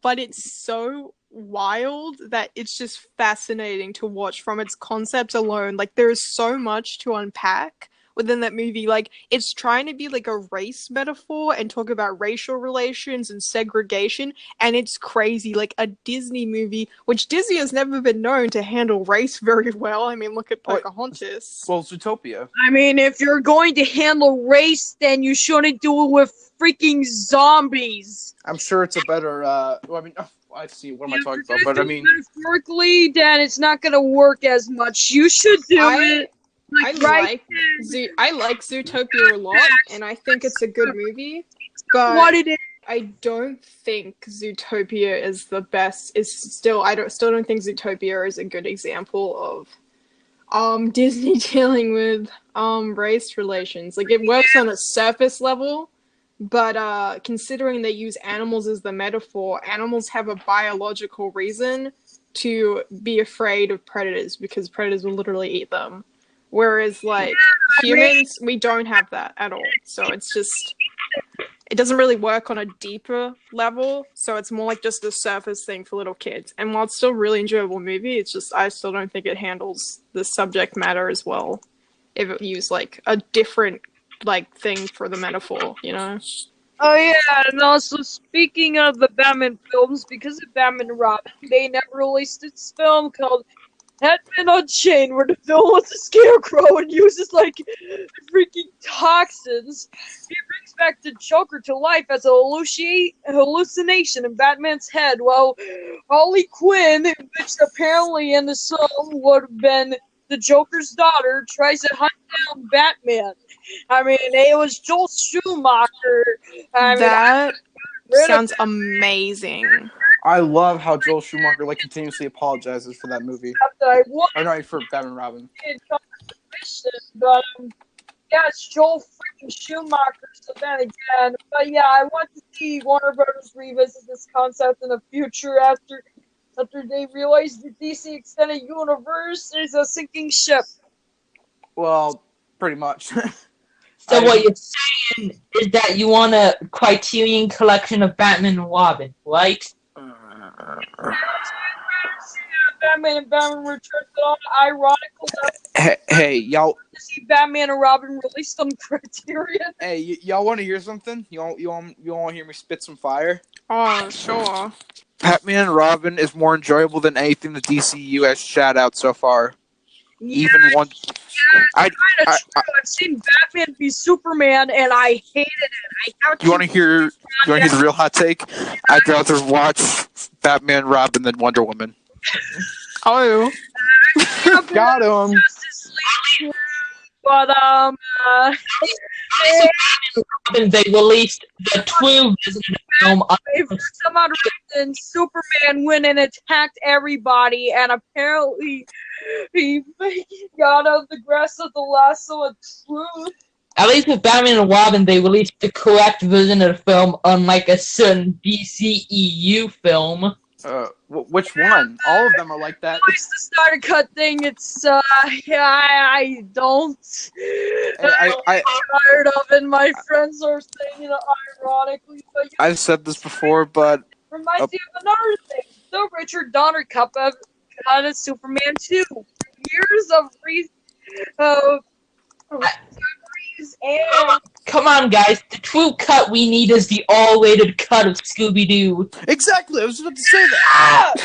Speaker 5: but it's so wild that it's just fascinating to watch from its concept alone. Like, there is so much to unpack within that movie. Like, it's trying to be like a race metaphor and talk about racial relations and segregation, and it's crazy. Like a Disney movie, which Disney has never been known to handle race very well. I mean, look at Pocahontas.
Speaker 2: Well, Zootopia.
Speaker 3: I mean, if you're going to handle race, then you shouldn't do it with freaking zombies.
Speaker 2: I'm sure it's a better, I see, what am I talking about? But I mean,
Speaker 3: metaphorically, then it's not going to work as much. You should do it.
Speaker 5: I like Zootopia a lot, and I think it's a good movie. But I don't think Zootopia is the best. I still don't think Zootopia is a good example of Disney dealing with race relations. Like, it works on a surface level, but considering they use animals as the metaphor, animals have a biological reason to be afraid of predators because predators will literally eat them. Whereas, like, humans, we don't have that at all. So it's just, it doesn't really work on a deeper level. So it's more like just a surface thing for little kids. And while it's still a really enjoyable movie, it's just, I still don't think it handles the subject matter as well. If it used, like, a different, like, thing for the metaphor, you know?
Speaker 3: Oh yeah, and also speaking of the Batman films, because of Batman and Robin, they never released this film called Batman Unchained, where the villain was a scarecrow and uses, like, freaking toxins. He brings back the Joker to life as a hallucination in Batman's head, while Harley Quinn, which apparently in the song would have been the Joker's daughter, tries to hunt down Batman. I mean, it was Joel Schumacher.
Speaker 5: That sounds amazing.
Speaker 2: I love how Joel Schumacher continuously apologizes for that movie. Or no, for Batman and Robin.
Speaker 3: But Yeah, it's Joel freaking Schumacher, so then again. But yeah, I want to see Warner Brothers revisit this concept in the future after they realize the DC Extended Universe is a sinking ship.
Speaker 2: Well, pretty much.
Speaker 4: So what you're saying is that you want a Criterion collection of Batman and Robin, right?
Speaker 3: Batman and Batman Returns, but on ironical
Speaker 2: Hey, y'all.
Speaker 3: to see Batman and Robin released on Criterion.
Speaker 2: Hey, y'all want to hear something? You want to hear me spit some fire?
Speaker 5: Oh, sure.
Speaker 2: Batman and Robin is more enjoyable than anything the DCU has shat out so far.
Speaker 3: Yeah,
Speaker 2: Even one.
Speaker 3: I've seen Batman v Superman, and I hated it.
Speaker 2: You want to hear the real hot take? I'd rather watch Batman and Robin than Wonder Woman.
Speaker 5: Oh.
Speaker 2: Got him.
Speaker 3: But
Speaker 4: Robin, they released the true film.
Speaker 3: For some odd reason, Superman went and attacked everybody, and apparently he got out the grass of the lasso of truth.
Speaker 4: At least with Batman and Robin, they released the correct version of the film, unlike a certain DCEU film.
Speaker 2: Which one? All of them are like that.
Speaker 3: It's the Snyder Cut thing. It's I don't. I'm tired of it. My friends are saying it ironically, but
Speaker 2: I've said this before, but
Speaker 3: reminds me of another thing. The Richard Donner Cup of Superman 2. Years of and
Speaker 4: come on, guys. The true cut we need is the all-rated cut of Scooby-Doo.
Speaker 2: exactly. I was about to say that.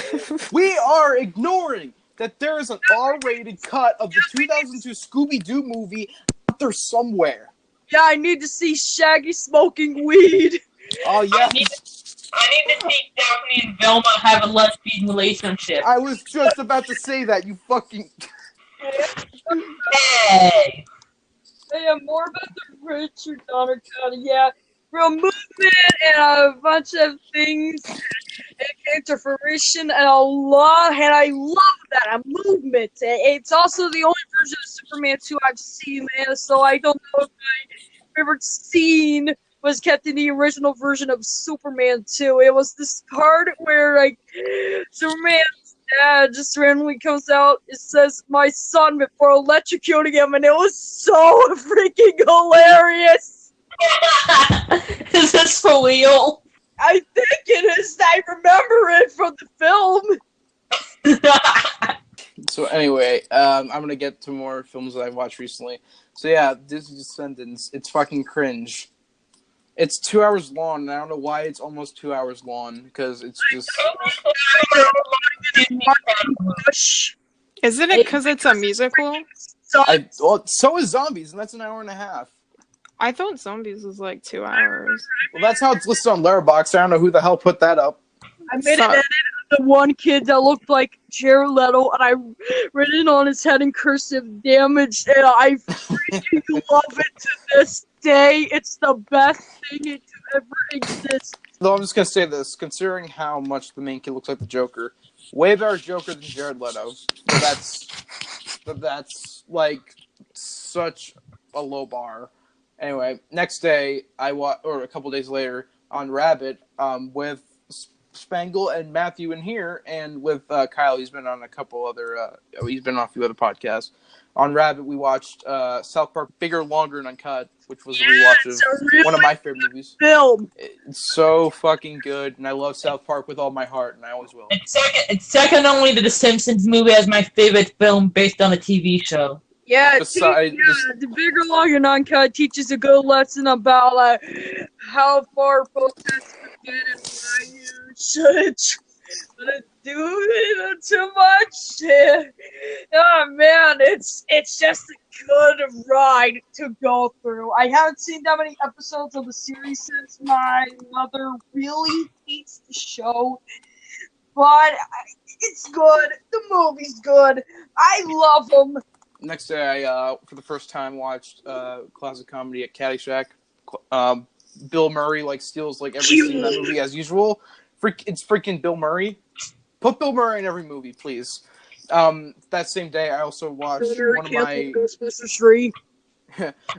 Speaker 2: We are ignoring that there is an R-rated cut of the 2002 Scooby-Doo movie out there somewhere.
Speaker 3: yeah, I need to see Shaggy smoking weed.
Speaker 2: Oh yeah.
Speaker 4: I need to see Daphne and Velma have a lesbian relationship.
Speaker 2: I was just about to say that. You fucking.
Speaker 4: Hey.
Speaker 3: Yeah, more about the Richard Donner Cut. Yeah, real movement and a bunch of things that came to fruition, and I love that a movement. It's also the only version of Superman 2 I've seen, man. So I don't know if my favorite scene was kept in the original version of Superman 2. It was this part where like Superman's dad just randomly comes out. It says "my son" before electrocuting him, and it was so freaking hilarious.
Speaker 4: Is this for real?
Speaker 3: I think it is. I remember it from the film.
Speaker 2: So anyway, I'm gonna get to more films that I've watched recently. So yeah, Disney Descendants. It's fucking cringe. It's 2 hours long, and I don't know why it's almost 2 hours long, because it's just...
Speaker 5: Isn't it because it's a musical?
Speaker 2: So is Zombies, and that's an hour and a half.
Speaker 5: I thought Zombies was like 2 hours.
Speaker 2: Well, that's how it's listed on Letterboxd. I don't know who the hell put that up.
Speaker 3: I made an edit of the one kid that looked like Jared Leto, and I written it on his head in cursive, damaged, and I freaking love it to this day. It's the best thing to ever exist.
Speaker 2: Though I'm just gonna say this, considering how much the main kid looks like the Joker, way better Joker than Jared Leto. So that's like such a low bar. Anyway, next day or a couple days later on Rabbit, with Spangle and Matthew in here, and with Kyle. He's been on a couple other. He's been on a few other podcasts. On Rabbit, we watched South Park Bigger, Longer, and Uncut, which was a rewatch of one of my favorite movies.
Speaker 3: Film.
Speaker 2: It's so fucking good, and I love South Park with all my heart, and I always will.
Speaker 4: It's second only to The Simpsons movie as my favorite film based on a TV show.
Speaker 3: Yeah, the Bigger, Longer, and Uncut teaches a good lesson about how far protests can get and why you should do it too much. Oh man, it's just a good ride to go through. I haven't seen that many episodes of the series since my mother really hates the show, but it's good. The movie's good. I love them.
Speaker 2: Next day, I for the first time watched classic comedy at Caddyshack. Bill Murray steals every scene in that movie as usual. It's freaking Bill Murray. Put Bill Murray in every movie, please. That same day, I also watched one of my...
Speaker 3: Ghostbusters 3.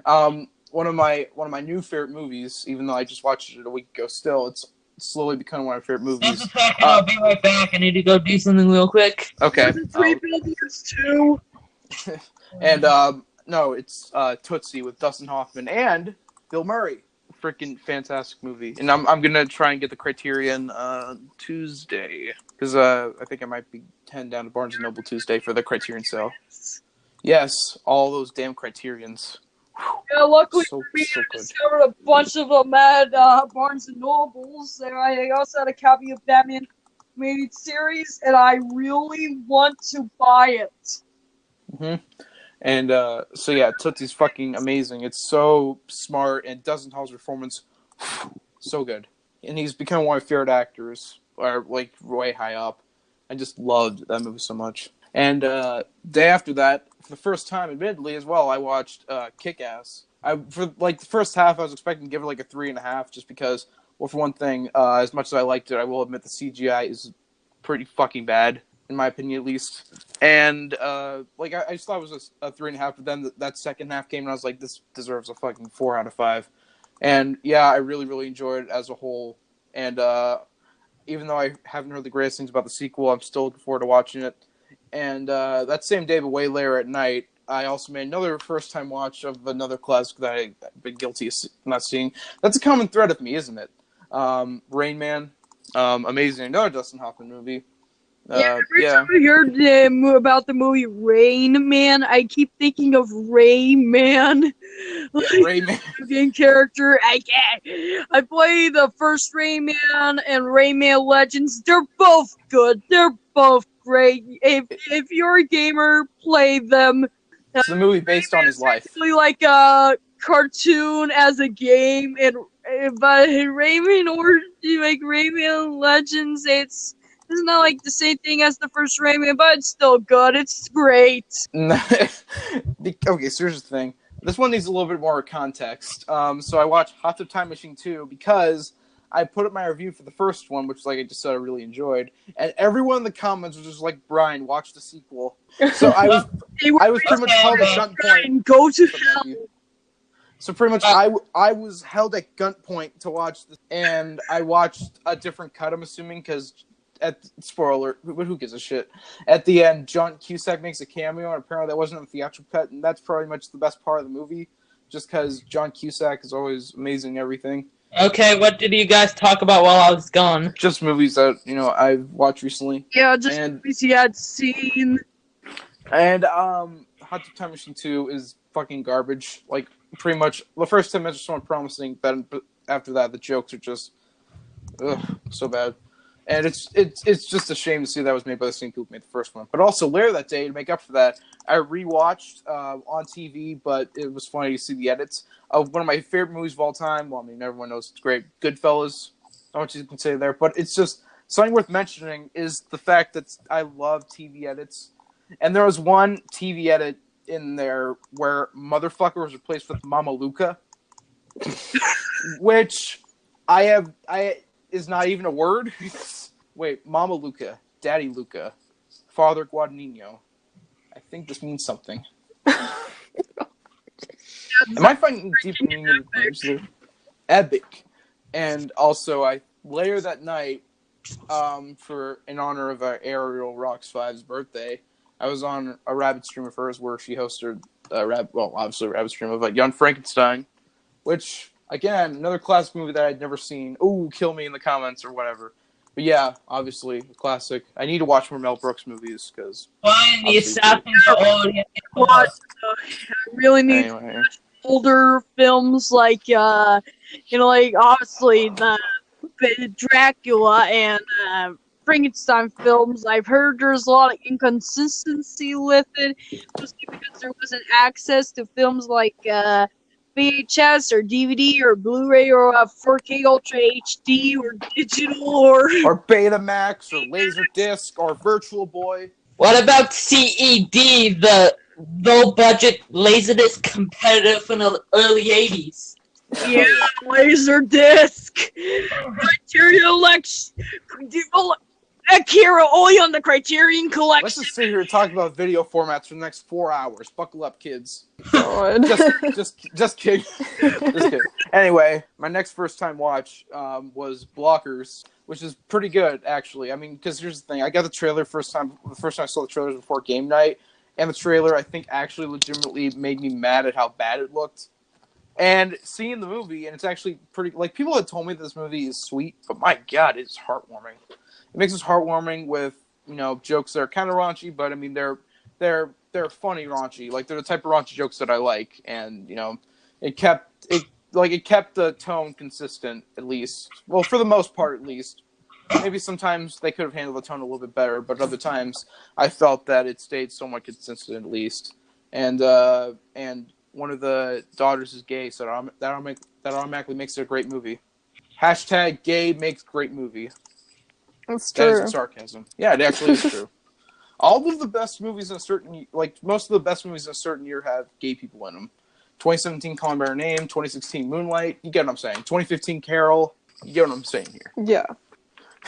Speaker 2: One of my new favorite movies, even though I just watched it a week ago, still it's slowly becoming one of my favorite movies.
Speaker 4: Just a second, I'll be right back. I need to go do something real quick.
Speaker 2: Okay.
Speaker 3: Three Billboards too.
Speaker 2: And no, it's Tootsie with Dustin Hoffman and Bill Murray. Freaking fantastic movie. And I'm gonna try and get the Criterion Tuesday, because I think I might be heading down to Barnes & Noble Tuesday for the Criterion sale. Yes, all those damn Criterions.
Speaker 3: Yeah, luckily
Speaker 2: So-
Speaker 3: for me,
Speaker 2: so
Speaker 3: I
Speaker 2: good.
Speaker 3: discovered a bunch of them at Barnes & Nobles. And I also had a copy of Batman Animated Series, and I really want to buy it.
Speaker 2: Mm-hmm. And so yeah, Tootsie's fucking amazing. It's so smart, and Dustin Hoffman's performance, so good. And he's become one of my favorite actors, or like way high up. I just loved that movie so much. And day after that, for the first time, admittedly as well, I watched Kick-Ass. For like the first half, I was expecting to give it like a 3.5, just because. Well, for one thing, as much as I liked it, I will admit the CGI is pretty fucking bad, in my opinion at least. And like I just thought it was a 3.5, but then that second half came, and I was like, this deserves a fucking 4 out of 5. And yeah, I really, really enjoyed it as a whole. And even though I haven't heard the greatest things about the sequel, I'm still looking forward to watching it. And that same day, but way later at night, I also made another first-time watch of another classic that I've been guilty of not seeing. That's a common thread with me, isn't it? Rain Man, amazing. Another Dustin Hoffman movie.
Speaker 3: Every time I hear about the movie Rain Man, I keep thinking of Ray Man.
Speaker 2: Yeah, Rain Man.
Speaker 3: Game character. I play the first Rayman and Rayman Legends. They're both good. They're both great. If you're a gamer, play them.
Speaker 2: It's a movie based on his life.
Speaker 3: It's like a cartoon as a game, but Rayman or like Rayman Legends, it's not like the same thing as the first Rayman, but it's still good. It's great.
Speaker 2: Okay, so here's the thing. This one needs a little bit more context. So I watched Hot Tub Time Machine 2 because I put up my review for the first one, which, like I just said, I really enjoyed. And everyone in the comments was just like, Brian, watch the sequel. So I was pretty much held at gunpoint.
Speaker 3: Go to hell.
Speaker 2: So pretty much I was held at gunpoint to watch this, and I watched a different cut, I'm assuming, because spoiler alert, who gives a shit? At the end, John Cusack makes a cameo, and apparently that wasn't a theatrical cut, and that's pretty much the best part of the movie, just because John Cusack is always amazing in everything.
Speaker 4: Okay, what did you guys talk about while I was gone?
Speaker 2: Just movies that, I've watched recently.
Speaker 3: Yeah, just movies you had seen.
Speaker 2: And Hot Tub Time Machine 2 is fucking garbage. Like, pretty much, the first 10 minutes are somewhat promising, but after that, the jokes are just, so bad. And it's just a shame to see that was made by the same people who made the first one. But also, later that day, to make up for that, I rewatched on TV, but it was funny to see the edits of one of my favorite movies of all time. Well, I mean, everyone knows it's great. Goodfellas. Not much you can say there. But it's just, something worth mentioning is the fact that I love TV edits. And there was one TV edit in there where Motherfucker was replaced with Mama Luca. Which is not even a word. Wait, Mama Luca, Daddy Luca, Father Guadagnino. I think this means something. Am I finding deep meaning in the names there? Epic. And also, later that night, in honor of Ariel Rocks 5's birthday, I was on a Rabbit stream of hers where she hosted obviously a Rabbit stream of Young Frankenstein, which, again, another classic movie that I'd never seen. Ooh, kill me in the comments or whatever. But yeah, obviously, a classic. I need to watch more Mel Brooks movies, because...
Speaker 4: Brian, the assassins are already...
Speaker 3: I really need older films like, obviously the Dracula and Frankenstein films. I've heard there's a lot of inconsistency with it, mostly because there wasn't access to films like VHS or DVD or Blu-ray or 4K Ultra HD or digital or
Speaker 2: Betamax or Laserdisc or Virtual Boy.
Speaker 4: What about CED, the low-budget Laserdisc competitor from the early 80s?
Speaker 3: Yeah, Laserdisc. Criterion Akira only on the Criterion Collection.
Speaker 2: Let's just sit here and talk about video formats for the next 4 hours. Buckle up, kids.
Speaker 5: God.
Speaker 2: Just kidding. Just kidding. Anyway, my next first time watch was Blockers, which is pretty good, actually. I mean, because here's the thing. I got the trailer the first time I saw the trailers before game night, and the trailer, I think, actually legitimately made me mad at how bad it looked. And seeing the movie, and it's actually pretty... Like, people had told me this movie is sweet, but my God, it's heartwarming. It makes us heartwarming with, you know, jokes that are kind of raunchy, but, I mean, they're funny raunchy. Like, they're the type of raunchy jokes that I like, and, you know, it kept the tone consistent, at least. Well, for the most part, at least. Maybe sometimes they could have handled the tone a little bit better, but other times I felt that it stayed somewhat consistent, at least. And one of the daughters is gay, so that automatically makes it a great movie. Hashtag gay makes great movie.
Speaker 5: That's true.
Speaker 2: That isn't sarcasm. Yeah, it actually is true. All of the best movies in a certain... Like, most of the best movies in a certain year have gay people in them. 2017, Call Me By Your Name. 2016, Moonlight. You get what I'm saying. 2015, Carol. You get what I'm saying here.
Speaker 5: Yeah.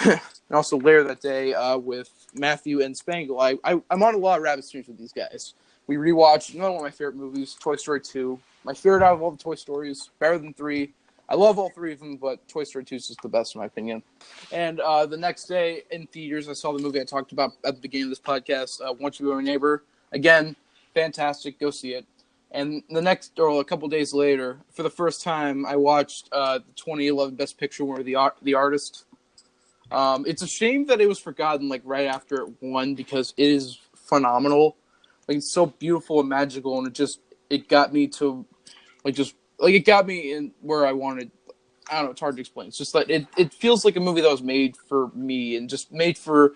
Speaker 2: And also later that day with Matthew and Spangle. I'm on a lot of rabbit streams with these guys. We rewatched another one of my favorite movies, Toy Story 2. My favorite out of all the Toy Stories. Better than 3. I love all 3 of them, but Toy Story 2 is just the best in my opinion. And the next day in theaters, I saw the movie I talked about at the beginning of this podcast, Want You to Be My Neighbor. Again, fantastic. Go see it. And a couple days later, for the first time, I watched the 2011 Best Picture winner, The Artist. It's a shame that it was forgotten like right after it won because it is phenomenal. Like, it's so beautiful and magical, and it got me to it got me in where I wanted. I don't know, it's hard to explain. It's just like it feels like a movie that was made for me and just made for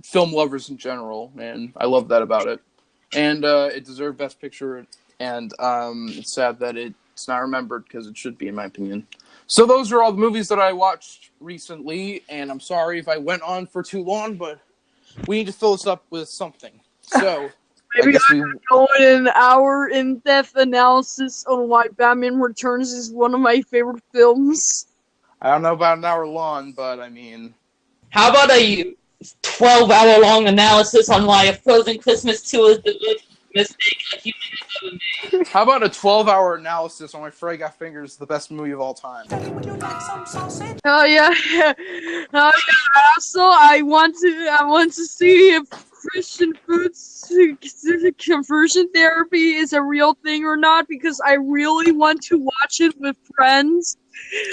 Speaker 2: film lovers in general, and I love that about it. And it deserved Best Picture, and it's sad that it's not remembered because it should be, in my opinion. So those are all the movies that I watched recently, and I'm sorry if I went on for too long, but we need to fill this up with something. So
Speaker 3: maybe I'm going an hour in-depth analysis on why Batman Returns is one of my favorite films.
Speaker 2: I don't know about an hour long, but I mean...
Speaker 4: How about a 12-hour-long analysis on why A Frozen Christmas 2 is the mistake a human has ever made?
Speaker 2: How about a 12-hour analysis on why Freddy Got Fingered is the best movie of all time?
Speaker 7: Would you like some sausage?
Speaker 3: Oh yeah. Also, I want to see if Christian Food's conversion therapy is a real thing or not, because I really want to watch it with friends.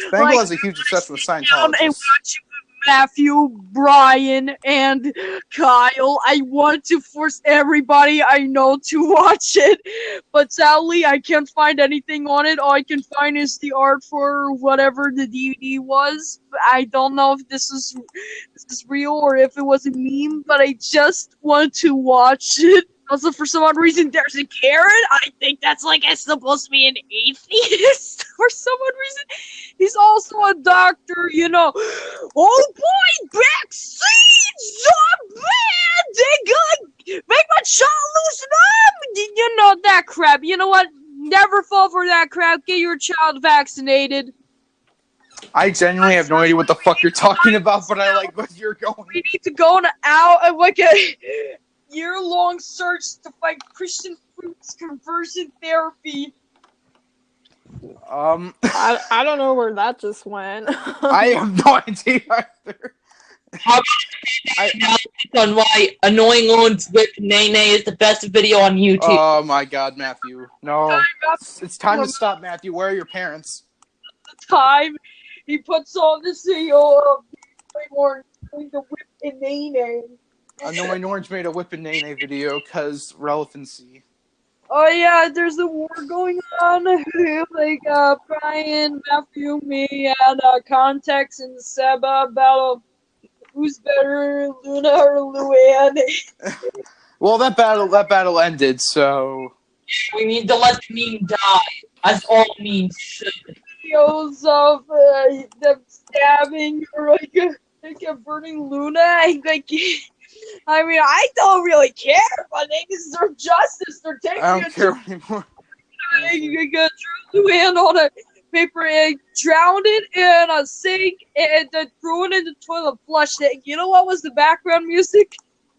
Speaker 2: Spangle has a huge obsession with Scientology.
Speaker 3: And watch it with Matthew, Brian, and Kyle. I want to force everybody I know to watch it, but sadly I can't find anything on it. All I can find is the art for whatever the DVD was. I don't know if this is real or if it was a meme, but I just want to watch it. Also, for some odd reason, there's a Karen. I think that's like supposed to be an atheist for some odd reason. He's also a doctor, you know. Oh boy, vaccines are bad. They good. Make my child loosen up. You know that crap. You know what? Never fall for that crap. Get your child vaccinated.
Speaker 2: I genuinely have no idea what the fuck you're talking about, but I like where you're going.
Speaker 3: We need to go out like a year-long search to find Christian Fruit's conversion therapy.
Speaker 5: I don't know where that just went.
Speaker 2: I have no idea either.
Speaker 4: How about on why Annoying Owen's Whip Nene is the best video on YouTube?
Speaker 2: Oh my God, Matthew. No. It's time to stop, Matthew. Where are your parents?
Speaker 3: Time he puts on this video of doing the Whip and Nene.
Speaker 2: Annoying Orange made a Whip and Nene video because relevancy.
Speaker 3: Oh yeah, there's a war going on. Like Brian, Matthew, me, and Context and Seba battle. Who's better, Luna or Luann?
Speaker 2: Well, that battle ended, so
Speaker 4: We need to let the meme die, as all memes should.
Speaker 3: Videos of them stabbing or like burning Luna. I mean, I don't really care, but they deserve justice. They're taking
Speaker 2: I don't care anymore.
Speaker 3: You got Luann on a paper and drowned it in a sink and then threw it in the toilet, flushed it. You know what was the background music?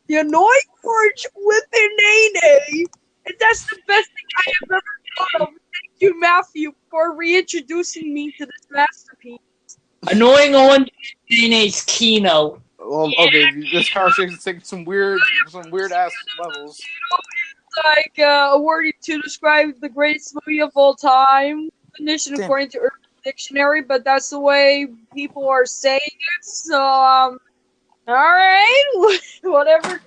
Speaker 3: The annoying orange with their nene. And that's the best thing I have ever thought of. Thank you, Matthew, for reintroducing me to this masterpiece.
Speaker 4: Annoying orange nene's Kino.
Speaker 2: Well, okay, this conversation's taking some weird ass levels.
Speaker 3: Like a word to describe the greatest movie of all time. Definition according to Urban Dictionary, but that's the way people are saying it. So, all right, whatever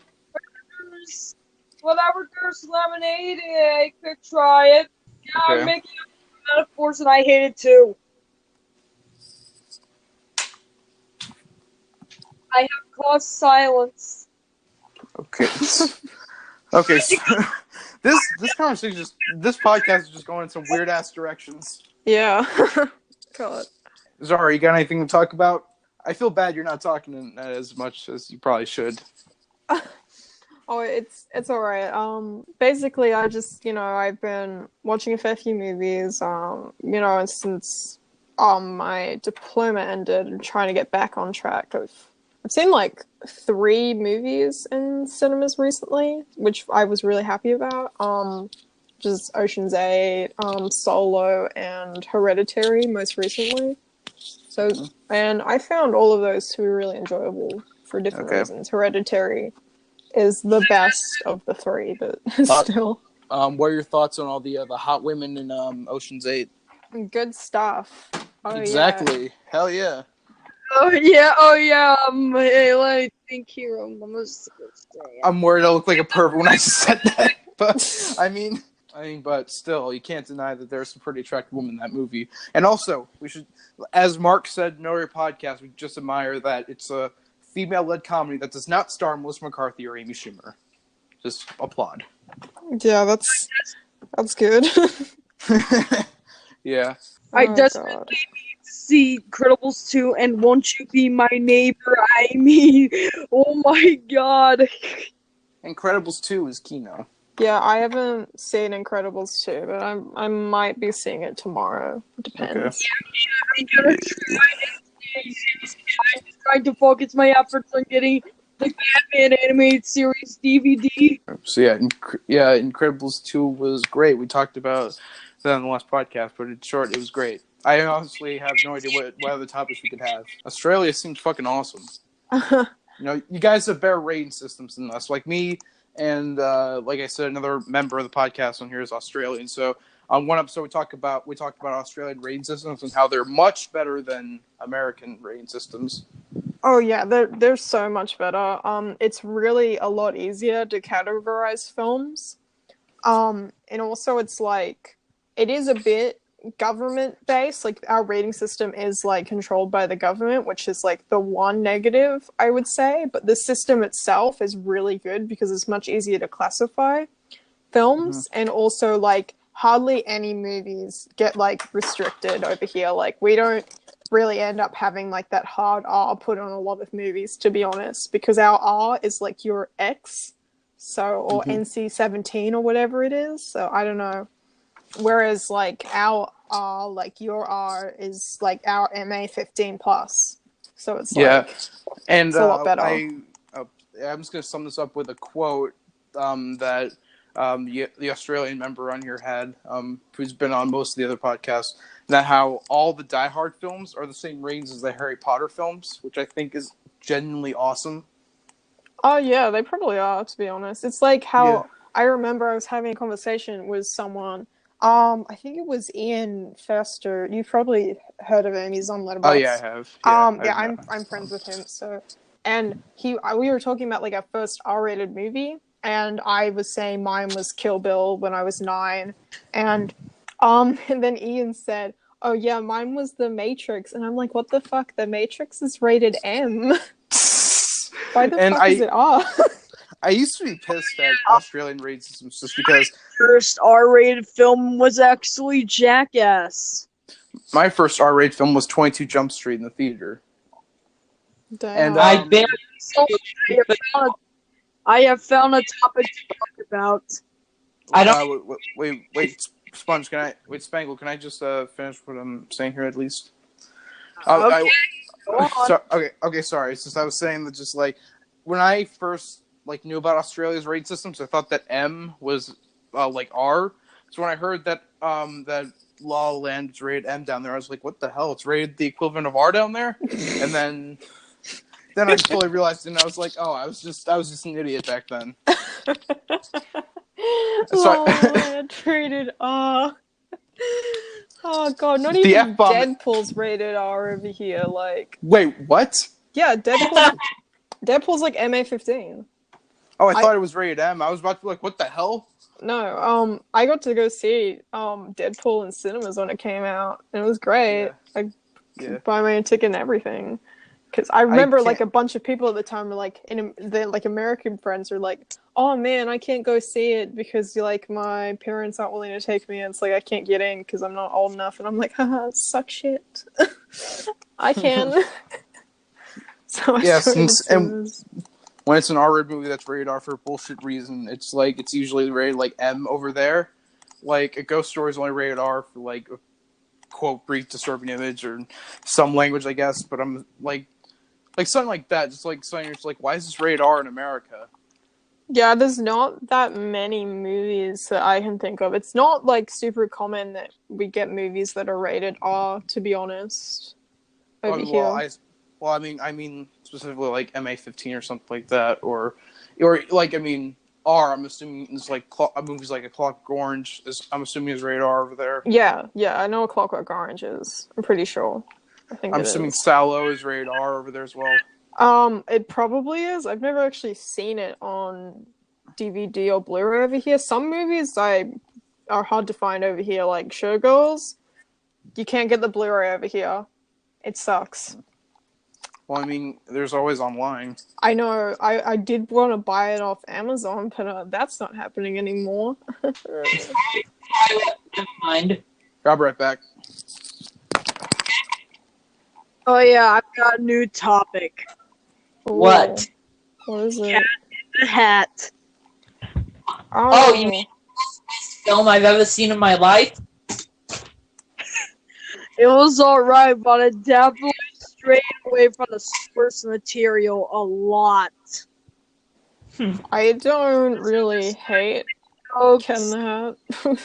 Speaker 3: there's lemonade, I could try it. Yeah,
Speaker 2: Okay.
Speaker 3: I'm making up metaphors, and I hate it too. I have caused silence.
Speaker 2: Okay. Okay. So, this conversation this podcast is just going in some weird ass directions.
Speaker 5: Yeah. God.
Speaker 2: Zara, you got anything to talk about? I feel bad you're not talking as much as you probably should.
Speaker 5: Oh, it's alright. Basically, I just, I've been watching a fair few movies, since my diploma ended and trying to get back on track. I've seen like 3 movies in cinemas recently, which I was really happy about. Just Ocean's 8, Solo, and Hereditary most recently. So, and I found all of those to be really enjoyable for different reasons. Hereditary is the best of the 3, but still.
Speaker 2: What are your thoughts on all the hot women in Ocean's 8?
Speaker 5: Good stuff. Oh,
Speaker 2: exactly.
Speaker 5: Yeah.
Speaker 2: Hell yeah.
Speaker 3: Oh yeah. Hey, let me think here.
Speaker 2: I'm worried I look like a pervert when I just said that, but I mean, but still, you can't deny that there's some pretty attractive women in that movie. And also, we should, as Mark said in our podcast, we just admire that it's a female-led comedy that does not star Melissa McCarthy or Amy Schumer. Just applaud.
Speaker 5: Yeah, that's good.
Speaker 2: Yeah.
Speaker 3: I desperately need to see Incredibles 2 and Won't You Be My Neighbor, Amy. Oh my god.
Speaker 2: Incredibles 2 is Kino.
Speaker 5: Yeah, I haven't seen Incredibles 2, but I might be seeing it tomorrow. Depends.
Speaker 2: Okay.
Speaker 3: I'm gonna try and I'm trying to focus my efforts on getting the Batman animated series DVD.
Speaker 2: So yeah, Incredibles 2 was great. We talked about that on the last podcast, but in short, it was great. I honestly have no idea what other topics we could have. Australia seems fucking awesome. You guys have better rating systems than us. Like me and like I said, another member of the podcast on here is Australian. So on one episode, we talked about Australian rating systems and how they're much better than American rating systems.
Speaker 5: Oh yeah, they're so much better. It's really a lot easier to categorize films. And also it's like it is a bit government based. Like our rating system is like controlled by the government, which is like the one negative I would say. But the system itself is really good because it's much easier to classify films, and also like hardly any movies get like restricted over here. Like we don't really end up having like that hard R put on a lot of movies, to be honest, because our R is like your X, or NC-17 or whatever it is. So I don't know. Whereas like our R, like your R is like our MA-15 plus. So it's like
Speaker 2: and
Speaker 5: it's a lot better.
Speaker 2: I'm just gonna sum this up with a quote that the Australian member on here had, who's been on most of the other podcasts, that how all the Die Hard films are the same ratings as the Harry Potter films, which I think is genuinely awesome.
Speaker 5: Oh yeah, they probably are, to be honest. It's like how I remember I was having a conversation with someone. I think it was Ian Fester. You've probably heard of him. He's on Letterboxd.
Speaker 2: Oh yeah, I have.
Speaker 5: I'm friends with him. So, and we were talking about like our first R-rated movie, and I was saying mine was Kill Bill when I was 9, and then Ian said, "Oh yeah, mine was The Matrix," and I'm like, "What the fuck? The Matrix is rated M. Why the fuck is it R?"
Speaker 2: I used to be pissed at Australian rating systems just because
Speaker 3: First R-rated film was actually Jackass.
Speaker 2: my first R-rated film was 22 Jump Street in the theater.
Speaker 5: Damn.
Speaker 2: And
Speaker 4: I barely
Speaker 3: I have found a topic to talk about.
Speaker 4: I don't.
Speaker 2: Wait. Sponge, Spangle, can I just finish what I'm saying here at least?
Speaker 3: Okay. Go on.
Speaker 2: Okay, sorry. It's just I was saying that just like when I first knew about Australia's rating systems, I thought that M was like R. So when I heard that that La La Land was rated M down there, I was like, what the hell? It's rated the equivalent of R down there? And then I fully realized it, and I was like, oh, I was just an idiot back then.
Speaker 5: La La Land rated R. Oh god, not even
Speaker 2: F-bomb.
Speaker 5: Deadpool's rated R over here. Like,
Speaker 2: wait, what?
Speaker 5: Yeah, Deadpool's like MA-15.
Speaker 2: Oh, I thought it was rated M. I was about to be like, what the hell?
Speaker 5: No, I got to go see Deadpool in cinemas when it came out, and it was great. I buy my own ticket and everything. Because I remember like a bunch of people at the time were like, American friends are like, oh man, I can't go see it because like my parents aren't willing to take me, and it's like I can't get in because I'm not old enough, and I'm like, haha, suck shit. I can. So
Speaker 2: and when it's an R-rated movie that's rated R for a bullshit reason, it's like it's usually rated like M over there. Like a ghost story is only rated R for like a quote brief disturbing image or some language, I guess. But I'm like something like that, just like something it's like, why is this rated R in America?
Speaker 5: Yeah, there's not that many movies that I can think of. It's not like super common that we get movies that are rated R, to be honest. Over here.
Speaker 2: I mean specifically like MA-15 or something like that, or like I mean R. I'm assuming it's like movies like A Clockwork Orange. I'm assuming is rated R over there.
Speaker 5: Yeah, I know what Clockwork Orange is. I'm pretty sure. I'm
Speaker 2: assuming Sallow is rated R over there as well.
Speaker 5: It probably is. I've never actually seen it on DVD or Blu-ray over here. Some movies are hard to find over here, like Showgirls. You can't get the Blu-ray over here. It sucks.
Speaker 2: Well, I mean, there's always online.
Speaker 5: I know. I did want to buy it off Amazon, but that's not happening anymore.
Speaker 4: Never mind.
Speaker 2: I'll be right back.
Speaker 3: Oh yeah, I've got a new topic.
Speaker 4: What?
Speaker 5: What is it?
Speaker 3: Cat in the Hat.
Speaker 4: Oh, you mean the best film I've ever seen in my life?
Speaker 3: It was alright, but it definitely strayed away from the source material a lot.
Speaker 5: I don't really hate Cat in the Hat.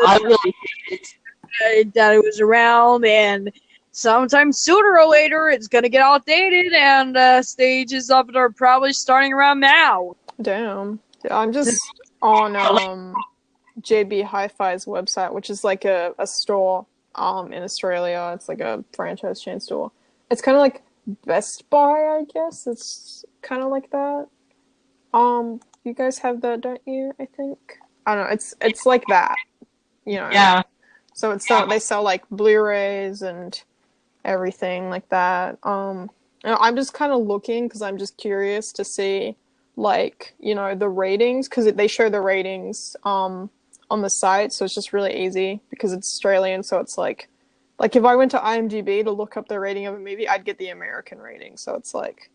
Speaker 4: I really hate it.
Speaker 3: That it was around, and sometime sooner or later it's gonna get outdated, and stages of it are probably starting around now.
Speaker 5: Damn. I'm just on JB Hi-Fi's website, which is like a store in Australia. It's like a franchise chain store. It's kind of like Best Buy, I guess. It's kind of like that. You guys have that, don't you? I think. I don't know. It's like that. You know.
Speaker 4: Yeah.
Speaker 5: So they sell like Blu-rays and everything like that. I'm just kind of looking because I'm just curious to see, like, you know, the ratings, because they show the ratings on the site, so it's just really easy because it's Australian. So it's like if I went to IMDb to look up the rating of a movie, I'd get the American rating. So it's like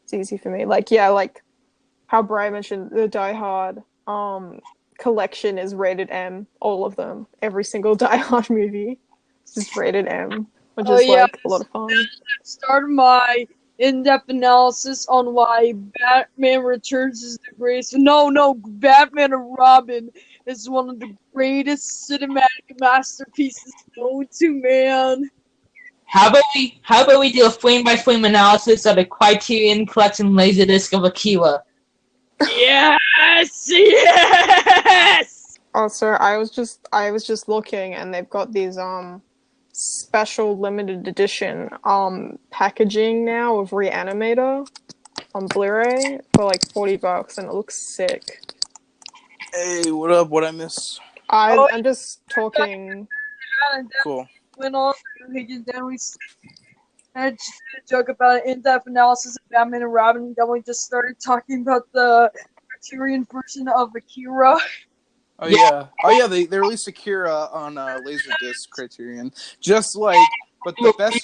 Speaker 5: it's easy for me. Like, yeah, like how Brian mentioned, the Die Hard collection is rated M. All of them, every single Die Hard movie is just rated M, which is like a lot of fun.
Speaker 3: I started my in-depth analysis on why Batman Returns is the greatest. No, Batman and Robin is one of the greatest cinematic masterpieces known to man.
Speaker 4: How about we do a frame-by-frame analysis of the Criterion Collection Laserdisc of Akira?
Speaker 3: Yes!
Speaker 5: Oh, sir, I was just looking, and they've got these special limited edition packaging now of Reanimator on Blu-ray for like $40, and it looks sick.
Speaker 2: Hey, what up? What I miss?
Speaker 5: I'm just talking.
Speaker 2: Cool.
Speaker 3: Went on, then we had a joke about an in-depth analysis of Batman and Robin. Then we just started talking about the Criterion version of Akira.
Speaker 2: Oh yeah, they released Akira on Laserdisc Criterion. Just like, but the best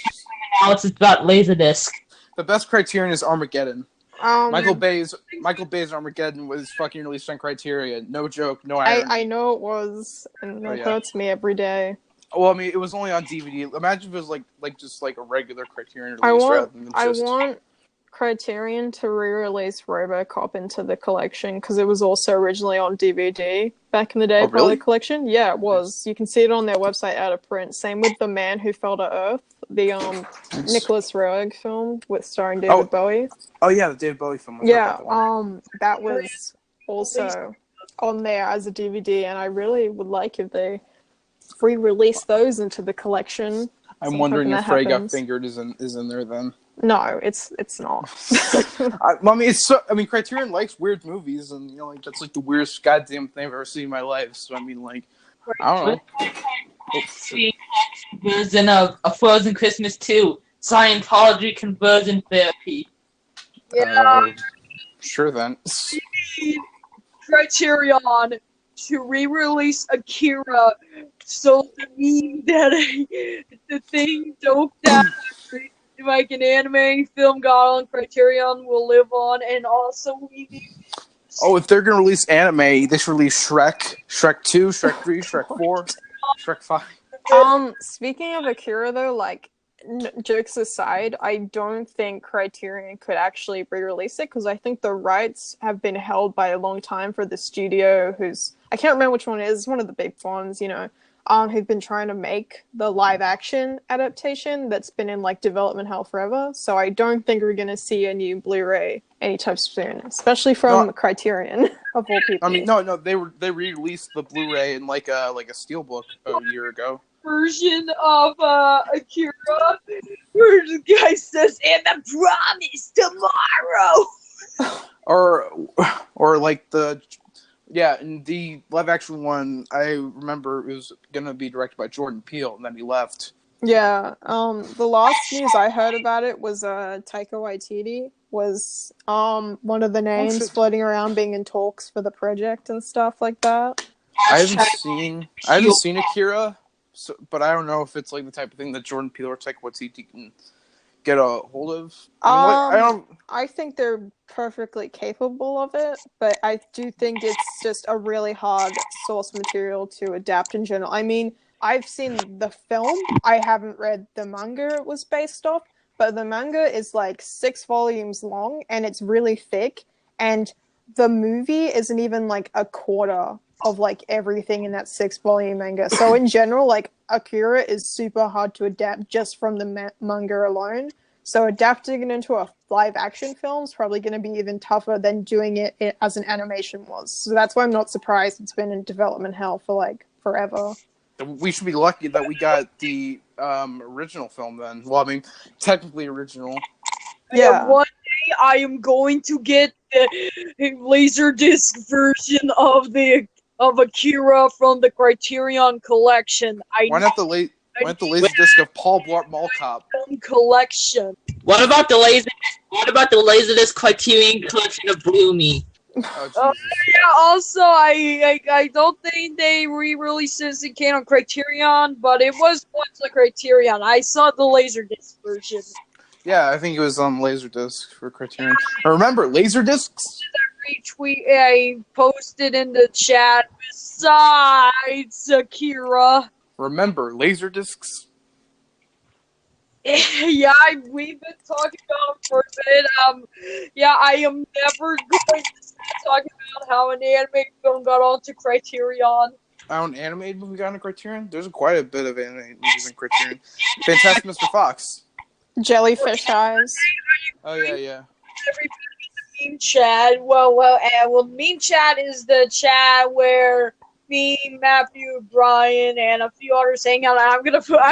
Speaker 4: analysis about Laserdisc.
Speaker 2: The best Criterion is Armageddon. Michael Bay's Armageddon was fucking released on Criterion. No joke, no irony.
Speaker 5: I know it was, and it hurts me every day.
Speaker 2: Well, I mean, it was only on DVD. Imagine if it was like a regular Criterion release rather than just...
Speaker 5: I want Criterion to re-release RoboCop into the collection because it was also originally on DVD back in the day.
Speaker 2: Oh, really?
Speaker 5: The collection. Yeah, it was. You can see it on their website out of print. Same with The Man Who Fell to Earth, the Nicholas Roeg film with starring David Bowie.
Speaker 2: Oh yeah, the David Bowie film.
Speaker 5: Yeah, that was also on there as a DVD, and I really would like if they re-release those into the collection.
Speaker 2: I'm wondering if Freddy Got Fingered is in there then.
Speaker 5: No, it's not.
Speaker 2: I mean, Criterion likes weird movies, and like that's like the weirdest goddamn thing I've ever seen in my life. So I mean, like, I don't know.
Speaker 4: Version of A Frozen Christmas 2, Scientology conversion therapy.
Speaker 3: Yeah.
Speaker 2: Sure then.
Speaker 3: Criterion to re-release Akira, so the meme that the thing dope that like an anime film got on Criterion will live on, and also we need...
Speaker 2: Oh, if they're gonna release anime, they should release Shrek, Shrek 2, Shrek 3, Shrek 4, Shrek 5.
Speaker 5: Speaking of Akira though, like, jokes aside, I don't think Criterion could actually re-release it because I think the rights have been held by a long time for the studio who's... I can't remember which one it is, one of the big ones, you know, who've been trying to make the live-action adaptation that's been in, like, development hell forever. So I don't think we're going to see a new Blu-ray anytime soon, especially from Criterion, of all people.
Speaker 2: I mean, no, they re-released the Blu-ray in, like a steelbook a year ago.
Speaker 3: Version of Akira, where the guy says, "And I promise tomorrow."
Speaker 2: or like the... Yeah, and the live-action one, I remember it was going to be directed by Jordan Peele, and then he left.
Speaker 5: Yeah, the last news I heard about it was Taika Waititi was one of the names floating around being in talks for the project and stuff like that.
Speaker 2: I haven't seen Akira, but I don't know if it's like the type of thing that Jordan Peele or Taika Waititi can get a hold of.
Speaker 5: I think they're perfectly capable of it, but I do think it's just a really hard source material to adapt in general. I mean, I've seen the film. I haven't read the manga it was based off, but the manga is like 6 volumes long, and it's really thick, and the movie isn't even like a quarter of like everything in that 6-volume manga. So in general, like, Akira is super hard to adapt just from the manga alone. So adapting it into a live-action film is probably going to be even tougher than doing it as an animation was. So that's why I'm not surprised it's been in development hell for, like, forever.
Speaker 2: We should be lucky that we got the original film then. Well, I mean, technically original.
Speaker 5: Yeah.
Speaker 3: One day I am going to get the Laserdisc version of Akira from the Criterion collection.
Speaker 2: Why not the Laserdisc of Paul Blart Mall Cop
Speaker 3: collection?
Speaker 4: What about the Laserdisc Criterion collection of Bloomy?
Speaker 2: Oh,
Speaker 3: yeah, also, I don't think they re-released this in canon Criterion, but it was once a Criterion. I saw the Laserdisc version.
Speaker 2: Yeah, I think it was on Laserdisc for Criterion. Remember, Laserdiscs?
Speaker 3: Retweet I posted in the chat besides Akira.
Speaker 2: Remember, Laserdiscs?
Speaker 3: Yeah, we've been talking about it for a bit. Yeah, I am never going to stop talking about how an animated film got onto Criterion.
Speaker 2: How an animated movie got onto Criterion? There's quite a bit of animated movies in Criterion. Fantastic Mr. Fox.
Speaker 5: Jellyfish Eyes.
Speaker 2: Oh, yeah.
Speaker 3: Everybody in the meme chat. Well, meme chat is the chat where me, Matthew, Brian, and a few others hang out.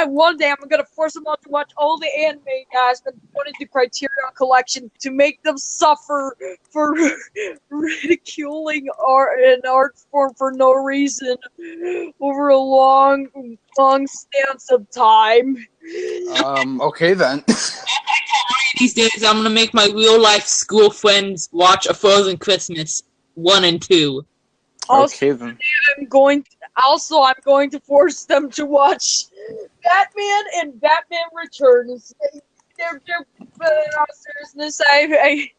Speaker 3: One day I'm gonna force them all to watch all the anime guys that put into Criterion collection to make them suffer for ridiculing an art form for no reason over a long stance of time.
Speaker 2: Okay then.
Speaker 4: These days, I'm gonna make my real life school friends watch A Frozen Christmas 1 and 2.
Speaker 2: Okay then.
Speaker 3: I'm going to force them to watch Batman and Batman Returns. They're But in all seriousness, I